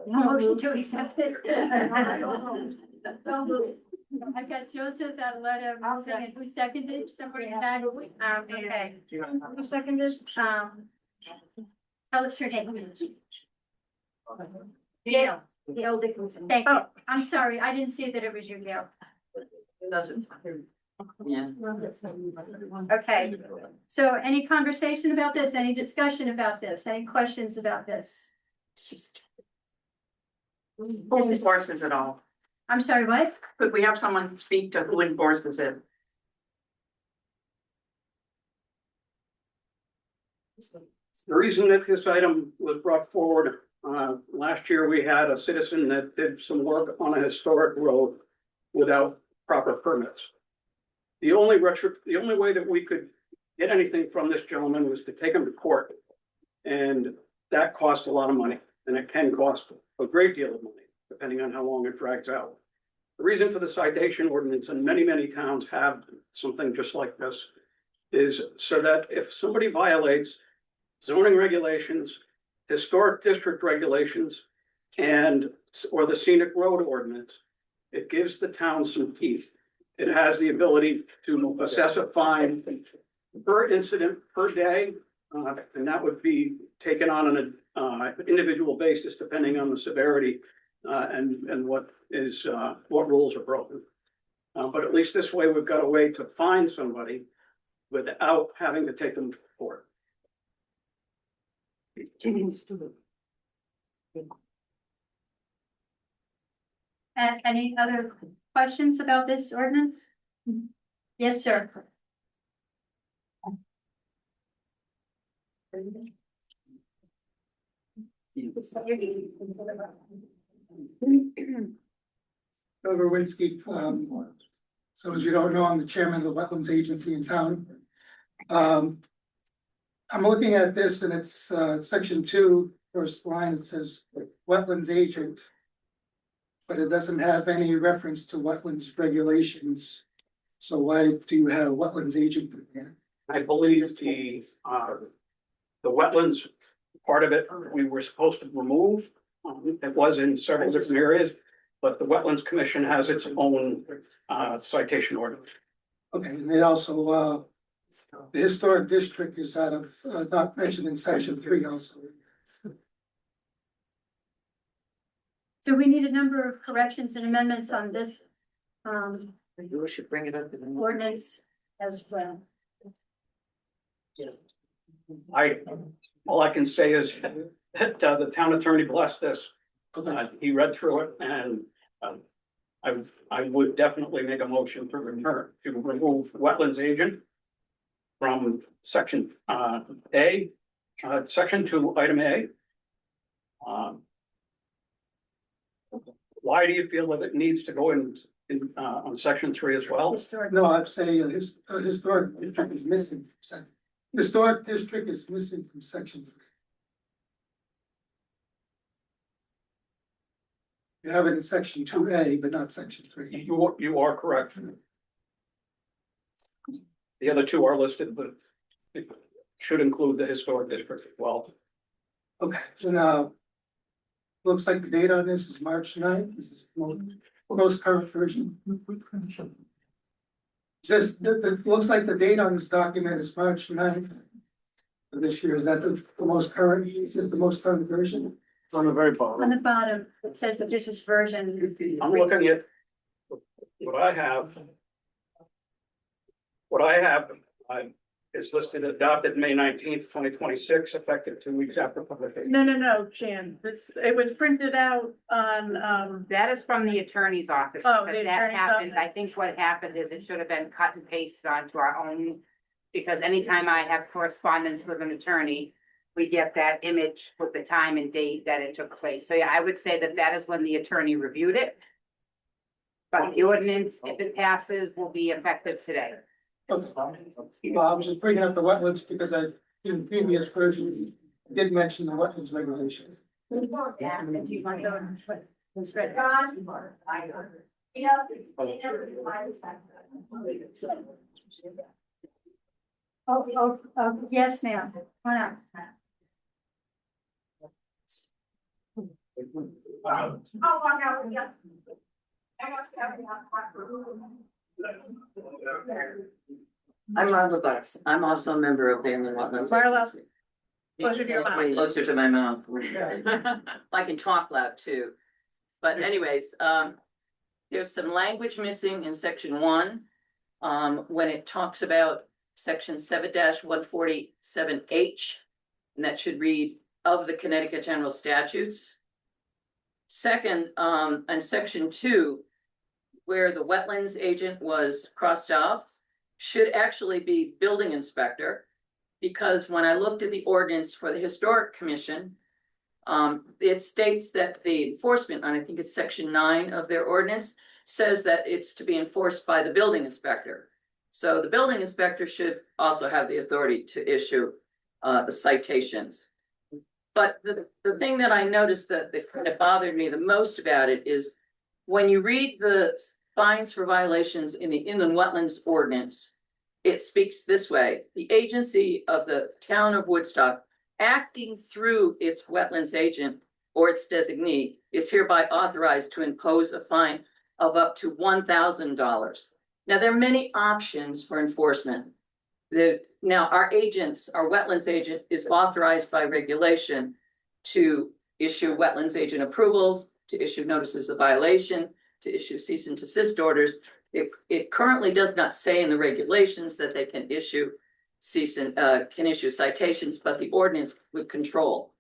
Motion to accept it. I've got Joseph Adaletta, and who seconded, somebody in that, okay. Who seconded? Tell us your name. Gail. Gail Dickinson. Thank you. I'm sorry, I didn't see that it was you, Gail. Yeah. Okay, so any conversation about this, any discussion about this, any questions about this? Who enforces it all? I'm sorry, what? Could we have someone speak to who enforces it? The reason that this item was brought forward, last year we had a citizen that did some work on a historic road without proper permits. The only way that we could get anything from this gentleman was to take him to court. And that cost a lot of money, and it can cost a great deal of money, depending on how long it drags out. The reason for the citation ordinance, and many, many towns have something just like this, is so that if somebody violates zoning regulations, historic district regulations, or the scenic road ordinance, it gives the town some teeth. It has the ability to assess a fine per incident per day, and that would be taken on an individual basis depending on the severity and what rules are broken. But at least this way, we've got a way to find somebody without having to take them to court. And any other questions about this ordinance? Yes, sir. Bill Gerwinski, so as you don't know, I'm the chairman of the Wetlands Agency in town. I'm looking at this and it's section 2, first line, it says wetlands agent. But it doesn't have any reference to wetlands regulations. So why do you have wetlands agent in there? I believe the wetlands part of it, we were supposed to remove. It was in several different areas, but the Wetlands Commission has its own citation ordinance. Okay, and they also, the historic district is out of, not mentioned in section 3 also. Do we need a number of corrections and amendments on this You should bring it up. ordinance as well? All I can say is that the town attorney blessed this. He read through it and I would definitely make a motion to remove wetlands agent from section A, section 2, item A. Why do you feel that it needs to go in on section 3 as well? No, I'd say historic district is missing. Historic district is missing from section 3. You have it in section 2A, but not section 3. You are correct. The other two are listed, but it should include the historic district as well. Okay, so now, looks like the date on this is March 9th. This is the most current version. This, looks like the date on this document is March 9th of this year. Is that the most current, is this the most current version? On the very On bottom. the bottom, it says that this is version. I'm looking at what I have. What I have, is listed adopted May 19th, 2026, effective 2 weeks after publication. No, Jan, it was printed out on, That is from the attorney's office. Oh, because the that attorney's happened, I office. think what happened is it should have been cut and pasted onto our own. Because anytime I have correspondence with an attorney, we get that image with the time and date that it took place. So yeah, I would say that that is when the attorney reviewed it. But the ordinance, if it passes, will be effective today. Well, I was just bringing up the wetlands because I, in previous versions, did mention the wetlands regulations. Yeah, do you want to go? Let's read Oh, yes, ma'am. Come on out. I'm Marla Bucks. I'm also a member of the Inland Wetlands. Marla, Agency. closer to your mouth. Closer to my mouth. I can talk loud too. But anyways, there's some language missing in section 1. When it talks about section 7-147H, and that should read of the Connecticut General Statutes. Second, on section 2, where the wetlands agent was crossed off, should actually be building inspector. Because when I looked at the ordinance for the Historic Commission, it states that the enforcement, and I think it's section 9 of their ordinance, says that it's to be enforced by the building inspector. So the building inspector should also have the authority to issue the citations. But the thing that I noticed that kind of bothered me the most about it is when you read the fines for violations in the Inland Wetlands Ordinance, it speaks this way: the agency of the town of Woodstock, acting through its wetlands agent or its designee, is hereby authorized to impose a fine of up to $1,000. Now, there are many options for enforcement. Now, our wetlands agent is authorized by regulation to issue wetlands agent approvals, to issue notices of violation, to issue cease and desist orders. It currently does not say in the regulations that they can issue citations, but the ordinance would control.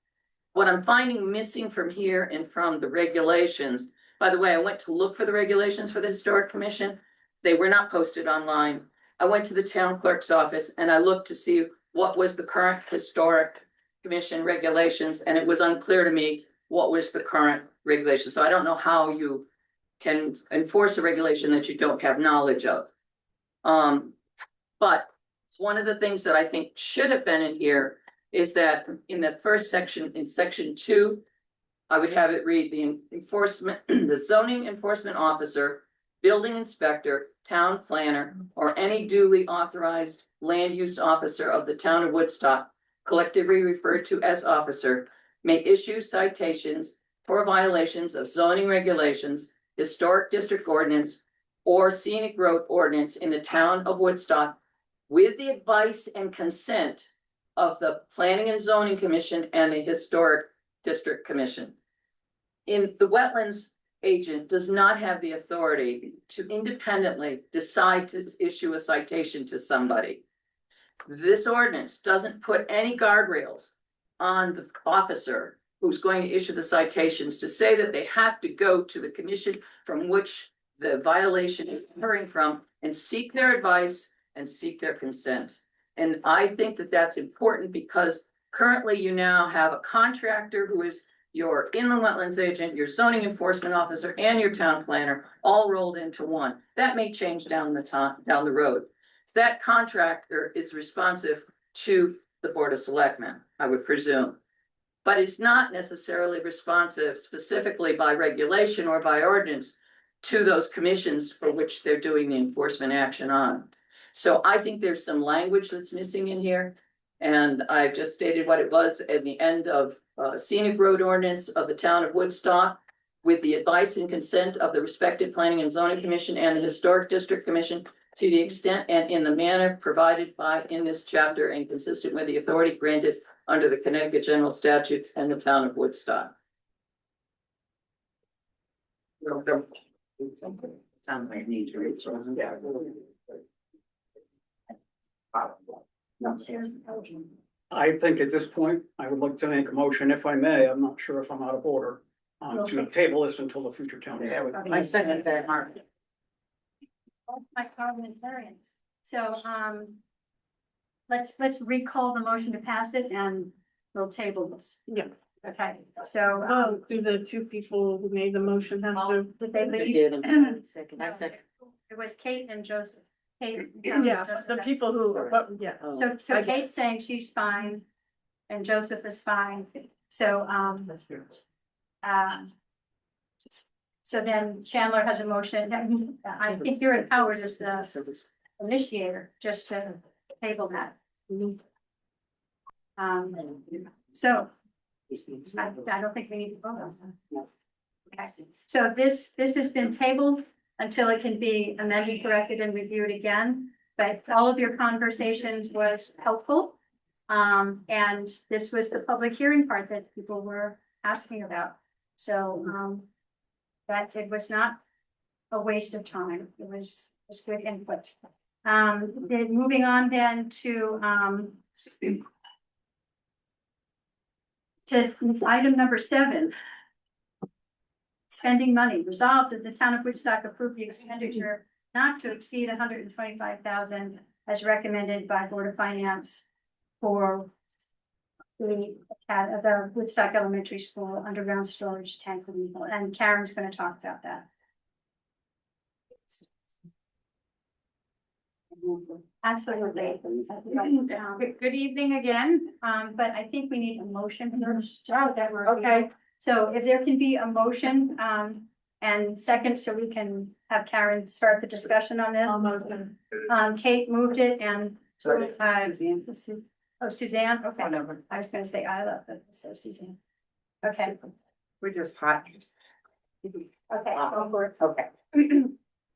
What I'm finding missing from here and from the regulations, by the way, I went to look for the regulations for the Historic Commission. They were not posted online. I went to the town clerk's office and I looked to see what was the current Historic Commission regulations, and it was unclear to me what was the current regulation. So I don't know how you can enforce a regulation that you don't have knowledge of. But one of the things that I think should have been in here is that in the first section, in section 2, I would have it read the zoning enforcement officer, building inspector, town planner, or any duly authorized land use officer of the town of Woodstock, collectively referred to as officer, may issue citations for violations of zoning regulations, historic district ordinance, or scenic road ordinance in the town of Woodstock with the advice and consent of the Planning and Zoning Commission and the Historic District Commission. In the wetlands agent does not have the authority to independently decide to issue a citation to somebody. This ordinance doesn't put any guardrails on the officer who's going to issue the citations to say that they have to go to the commission from which the violation is occurring from and seek their advice and seek their consent. And I think that that's important because currently you now have a contractor who is your inland wetlands agent, your zoning enforcement officer, and your town planner all rolled into one. That may change down the road. So that contractor is responsive to the Board of Selectmen, I would presume. But it's not necessarily responsive specifically by regulation or by ordinance to those commissions for which they're doing the enforcement action on. So I think there's some language that's missing in here. And I've just stated what it was at the end of scenic road ordinance of the town of Woodstock, with the advice and consent of the respected Planning and Zoning Commission and the Historic District Commission, to the extent and in the manner provided by in this chapter and consistent with the authority granted under the Connecticut General Statutes and the town of Woodstock. Sounds like need to reach. I think at this point, I would like to make a motion, if I may, I'm not sure if I'm out of order, to table this until the future town meeting. I second that, Mark. My parliamentarians. So, let's recall the motion to pass it and we'll table this. Yeah. Okay, so, Do the two people who made the motion have to? did they leave? Second, I second. It was Kate and Joseph. Kate. Yeah, Joseph. the people who, but, yeah. So Kate's saying she's fine and Joseph is fine. So, so then Chandler has a motion. I think you're empowered as the initiator, just to table that. So I don't think we need to vote on that. Okay. So this has been tabled until it can be amended, corrected, and reviewed again. But all of your conversations was helpful. And this was the public hearing part that people were asking about. So, that it was not a waste of time. It was good input. Then moving on then to item number 7. Spending money. Resolved that the town of Woodstock approve the expenditure not to exceed $125,000 as recommended by Board of Finance for the Woodstock Elementary School underground storage tank removal, and Karen's gonna talk about that. Absolutely. Good evening again. But I think we need a motion first. That we're okay. So if there can be a motion, and second, so we can have Karen start the discussion on this. Kate moved it and. Suzanne, okay, I was gonna say I love it, so Suzanne. Okay, We're just hot. okay, go for it. Okay.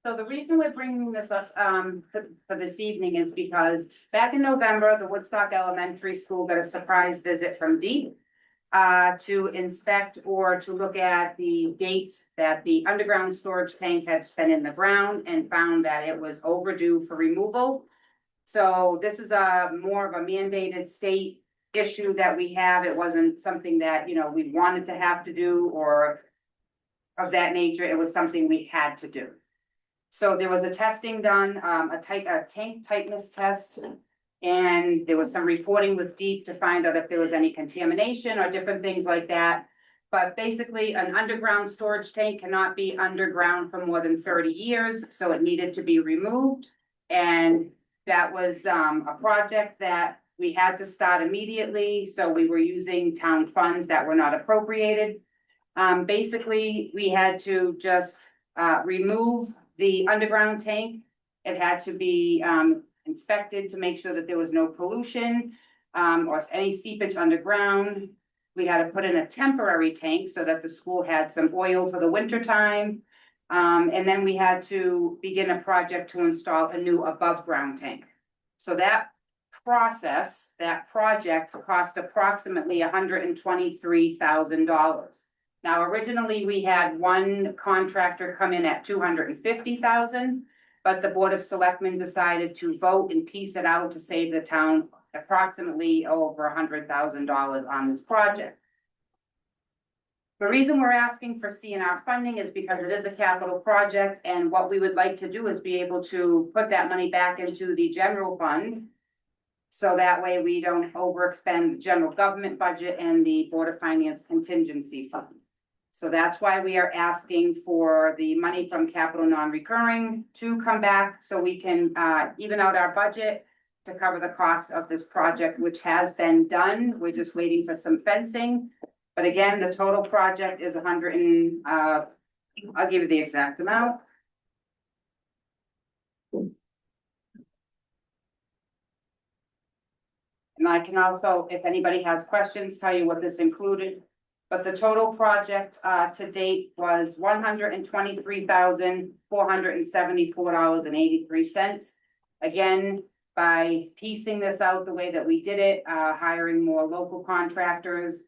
So the reason we're bringing this up, for this evening is because back in November, the Woodstock Elementary School got a surprise visit from DEEP to inspect or to look at the dates that the underground storage tank had been in the ground and found that it was overdue for removal. So this is more of a mandated state issue that we have. It wasn't something that, we wanted to have to do or of that nature. It was something we had to do. So there was a testing done, a tank tightness test. And there was some reporting with DEEP to find out if there was any contamination or different things like that. But basically, an underground storage tank cannot be underground for more than 30 years, so it needed to be removed. And that was a project that we had to start immediately, so we were using town funds that were not appropriated. Basically, we had to just remove the underground tank. It had to be inspected to make sure that there was no pollution or any seepage underground. We had to put in a temporary tank so that the school had some oil for the winter time. And then we had to begin a project to install a new above ground tank. So that project cost approximately $123,000. Now, originally, we had one contractor come in at $250,000, but the Board of Selectmen decided to vote and piece it out to save the town approximately over $100,000 on this project. The reason we're asking for CNR funding is because it is a capital project, and what we would like to do is be able to put that money back into the general fund. So that way we don't overexpend the general government budget and the Board of Finance contingency fund. So that's why we are asking for the money from capital non-recurring to come back so we can even out our budget to cover the cost of this project, which has been done. We're just waiting for some fencing. But again, the total project is I'll give you the exact amount. And I can also, if anybody has questions, tell you what this included. But the total project to date was $123,474.83. Again, by piecing this out the way that we did it, hiring more local contractors,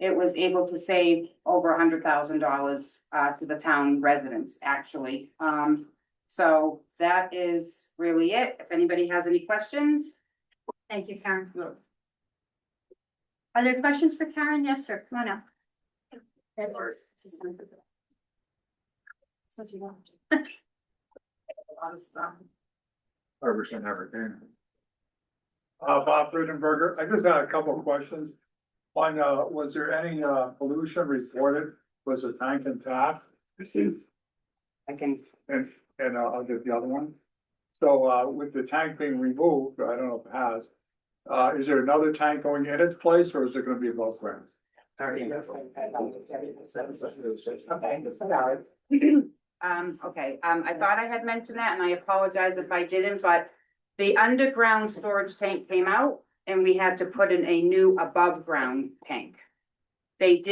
it was able to save over $100,000 to the town residents, actually. So that is really it. If anybody has any questions. Thank you, Karen. Are there questions for Karen? Yes, sir. Come on up. Since you want. Bob Friedenberger, I just had a couple of questions. One, was there any pollution reported? Was the tank intact? I can. And I'll get the other one. So with the tank being removed, I don't know if it has, is there another tank going in its place or is it gonna be above ground? Okay, I thought I had mentioned that and I apologize if I didn't, but the underground storage tank came out and we had to put in a new above ground tank. We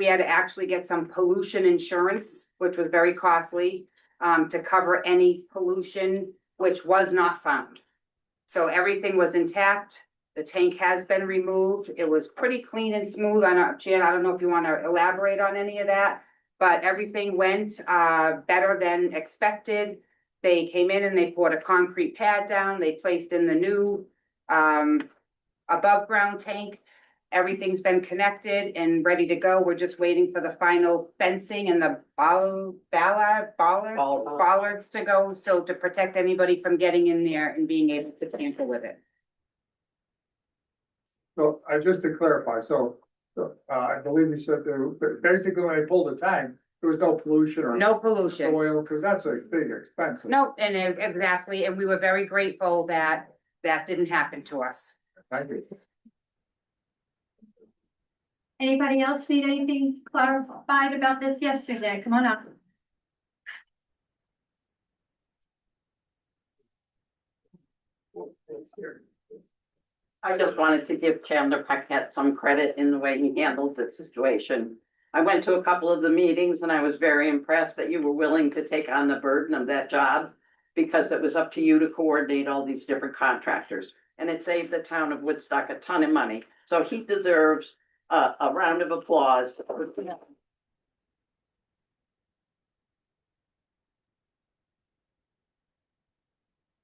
had to actually get some pollution insurance, which was very costly, to cover any pollution, which was not found. So everything was intact. The tank has been removed. It was pretty clean and smooth. Jan, I don't know if you want to elaborate on any of that, but everything went better than expected. They came in and they poured a concrete pad down. They placed in the new above ground tank. Everything's been connected and ready to go. We're just waiting for the final fencing and the bollards to go, so to protect anybody from getting in there and being able to tamper with it. So just to clarify, I believe you said basically when they pulled the tank, there was no pollution or. No pollution. Soil, because that's a big expense. No, and exactly, and we were very grateful that that didn't happen to us. Thank you. Anybody else need anything clarified about this? Yes, Suzanne, come on up. I just wanted to give Chandler Paquette some credit in the way he handled the situation. I went to a couple of the meetings and I was very impressed that you were willing to take on the burden of that job, because it was up to you to coordinate all these different contractors. And it saved the town of Woodstock a ton of money. So he deserves a round of applause.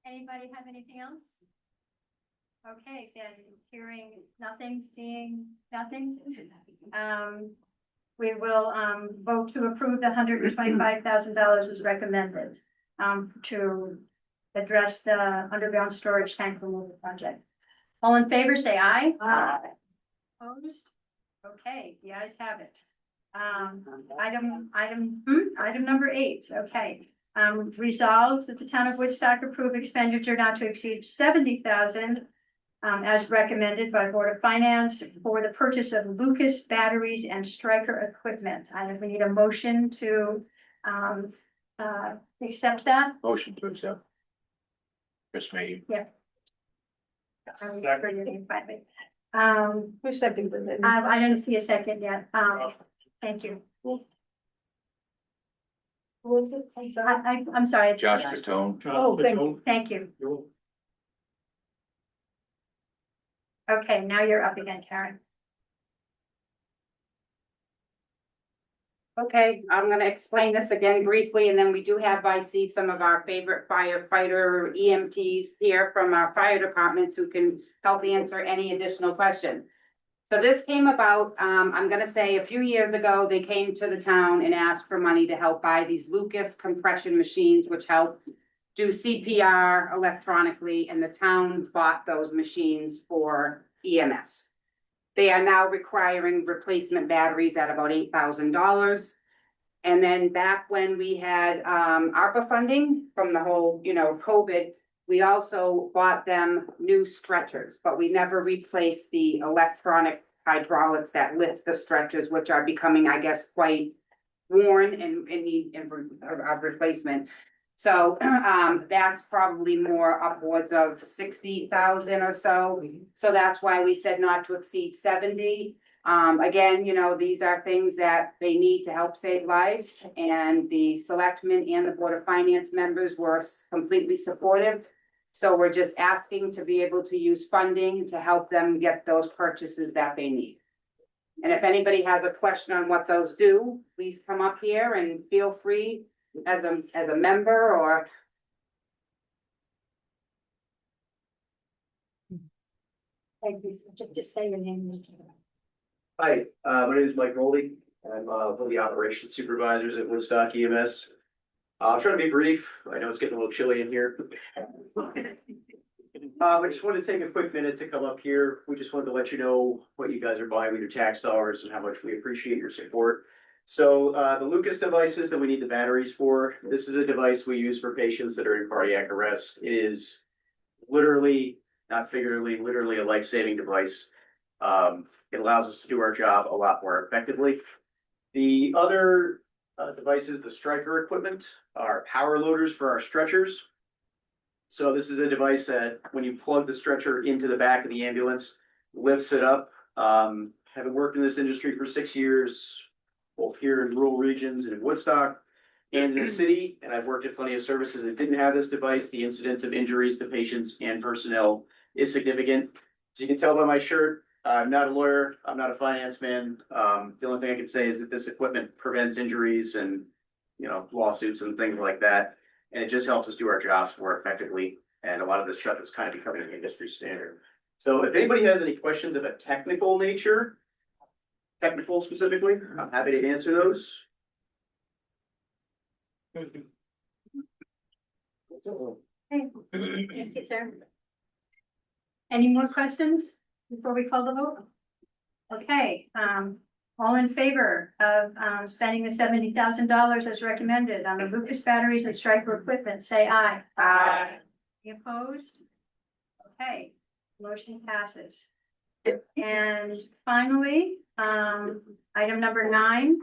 Anybody have anything else? Okay, so hearing nothing, seeing nothing. We will vote to approve the $125,000 as recommended to address the underground storage tank removal project. All in favor, say aye. Aye. Opposed? Okay, the ayes have it. Item number 8, okay. Resolved that the town of Woodstock approve expenditure not to exceed $70,000 as recommended by Board of Finance for the purchase of Lucas batteries and Stryker equipment. We need a motion to accept that. Motion to accept. Chris May. Yeah. Second. Who seconded it? I didn't see a second yet. Thank you. I'm sorry. Josh Fatone. Oh, thank you. Okay, now you're up again, Karen. Okay, I'm gonna explain this again briefly, and then we do have, I see some of our favorite firefighter EMTs here from our fire departments who can help answer any additional questions. So this came about, I'm gonna say a few years ago, they came to the town and asked for money to help buy these Lucas compression machines, which help do CPR electronically, and the town bought those machines for EMS. They are now requiring replacement batteries at about $8,000. And then back when we had ARPA funding from the whole, COVID, we also bought them new stretchers, but we never replaced the electronic hydraulics that lift the stretchers, which are becoming, I guess, quite worn and need a replacement. So, that's probably more upwards of 60,000 or so. So that's why we said not to exceed 70. Again, you know, these are things that they need to help save lives, and the selectmen and the Board of Finance members were completely supportive. So we're just asking to be able to use funding to help them get those purchases that they need. And if anybody has a question on what those do, please come up here and feel free as a member or. Thank you. Just say your name. Hi, my name is Mike Goldie. I'm one of the operations supervisors at Woodstock EMS. I'll try to be brief. I know it's getting a little chilly in here. I just wanted to take a quick minute to come up here. We just wanted to let you know what you guys are buying with your tax dollars and how much we appreciate your support. So the Lucas devices that we need the batteries for, this is a device we use for patients that are in cardiac arrest. It is literally, not figuratively, literally a life-saving device. It allows us to do our job a lot more effectively. The other devices, the Stryker equipment, are power loaders for our stretchers. So this is a device that when you plug the stretcher into the back of the ambulance, lifts it up. Having worked in this industry for 6 years, both here in rural regions and in Woodstock and in the city, and I've worked at plenty of services that didn't have this device, the incidence of injuries to patients and personnel is significant. As you can tell by my shirt, I'm not a lawyer, I'm not a finance man. The only thing I can say is that this equipment prevents injuries and, you know, lawsuits and things like that. And it just helps us do our jobs more effectively. And a lot of this stuff is kind of becoming an industry standard. So if anybody has any questions of a technical nature, technical specifically, I'm happy to answer those. Thank you, sir. Any more questions before we call the vote? Okay, all in favor of spending the $70,000 as recommended on the Lucas batteries and Stryker equipment, say aye. Aye. Any opposed? Okay, motion passes. And finally, item number 9.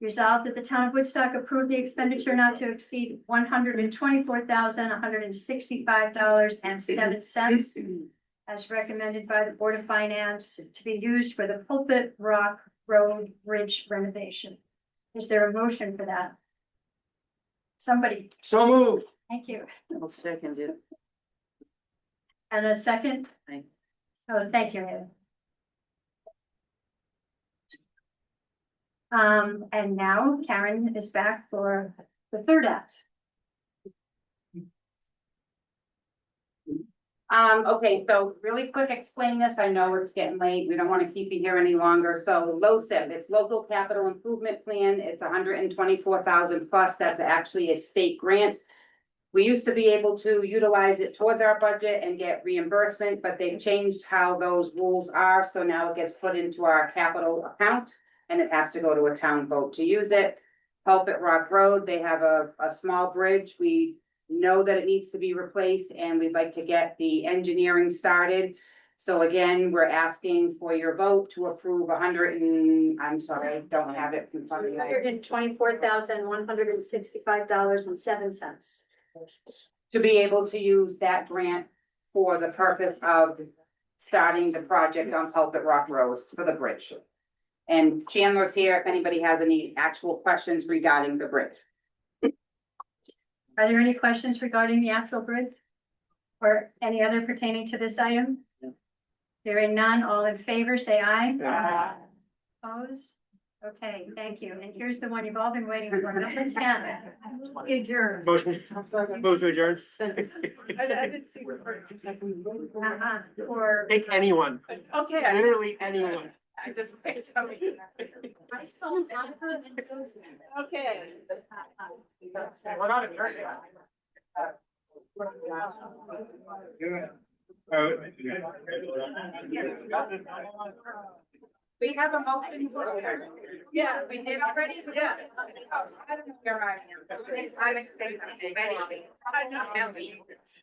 Resolved that the town of Woodstock approve the expenditure not to exceed $124,165.07 as recommended by the Board of Finance to be used for the Pulpit Rock Road Bridge renovation. Is there a motion for that? Somebody, So moved. thank you. I'll second it. And a second? Thank Oh, thank you, Ed. And now Karen is back for the third act. Okay, so really quick explaining this, I know it's getting late, we don't wanna keep you here any longer, so LoCIP, it's local capital improvement plan, it's 124,000 plus, that's actually a state grant. We used to be able to utilize it towards our budget and get reimbursement, but they've changed how those rules are, so now it gets put into our capital account. And it has to go to a town vote to use it. Pulpit Rock Road, they have a small bridge. We know that it needs to be replaced and we'd like to get the engineering started. So again, we're asking for your vote to approve I'm sorry, I don't have it in front of me. $124,165.07. To be able to use that grant for the purpose of starting the project on Pulpit Rock Road for the bridge. And Chandler's here if anybody has any actual questions regarding the bridge. Are there any questions regarding the actual bridge? Or any other pertaining to this item? Hearing none, all in favor, say aye. Aye. Opposed? Okay, thank you. And here's the one you've all been waiting for. Number 10. Adjourn. Motion to adjourn. Or. Pick anyone, Okay. literally anyone. I just picked something. I saw Monica and those. Okay. We're not adjourned yet. We have a motion for adjourn. Yeah, we did already. Yeah. I don't know where I am. I'm expecting.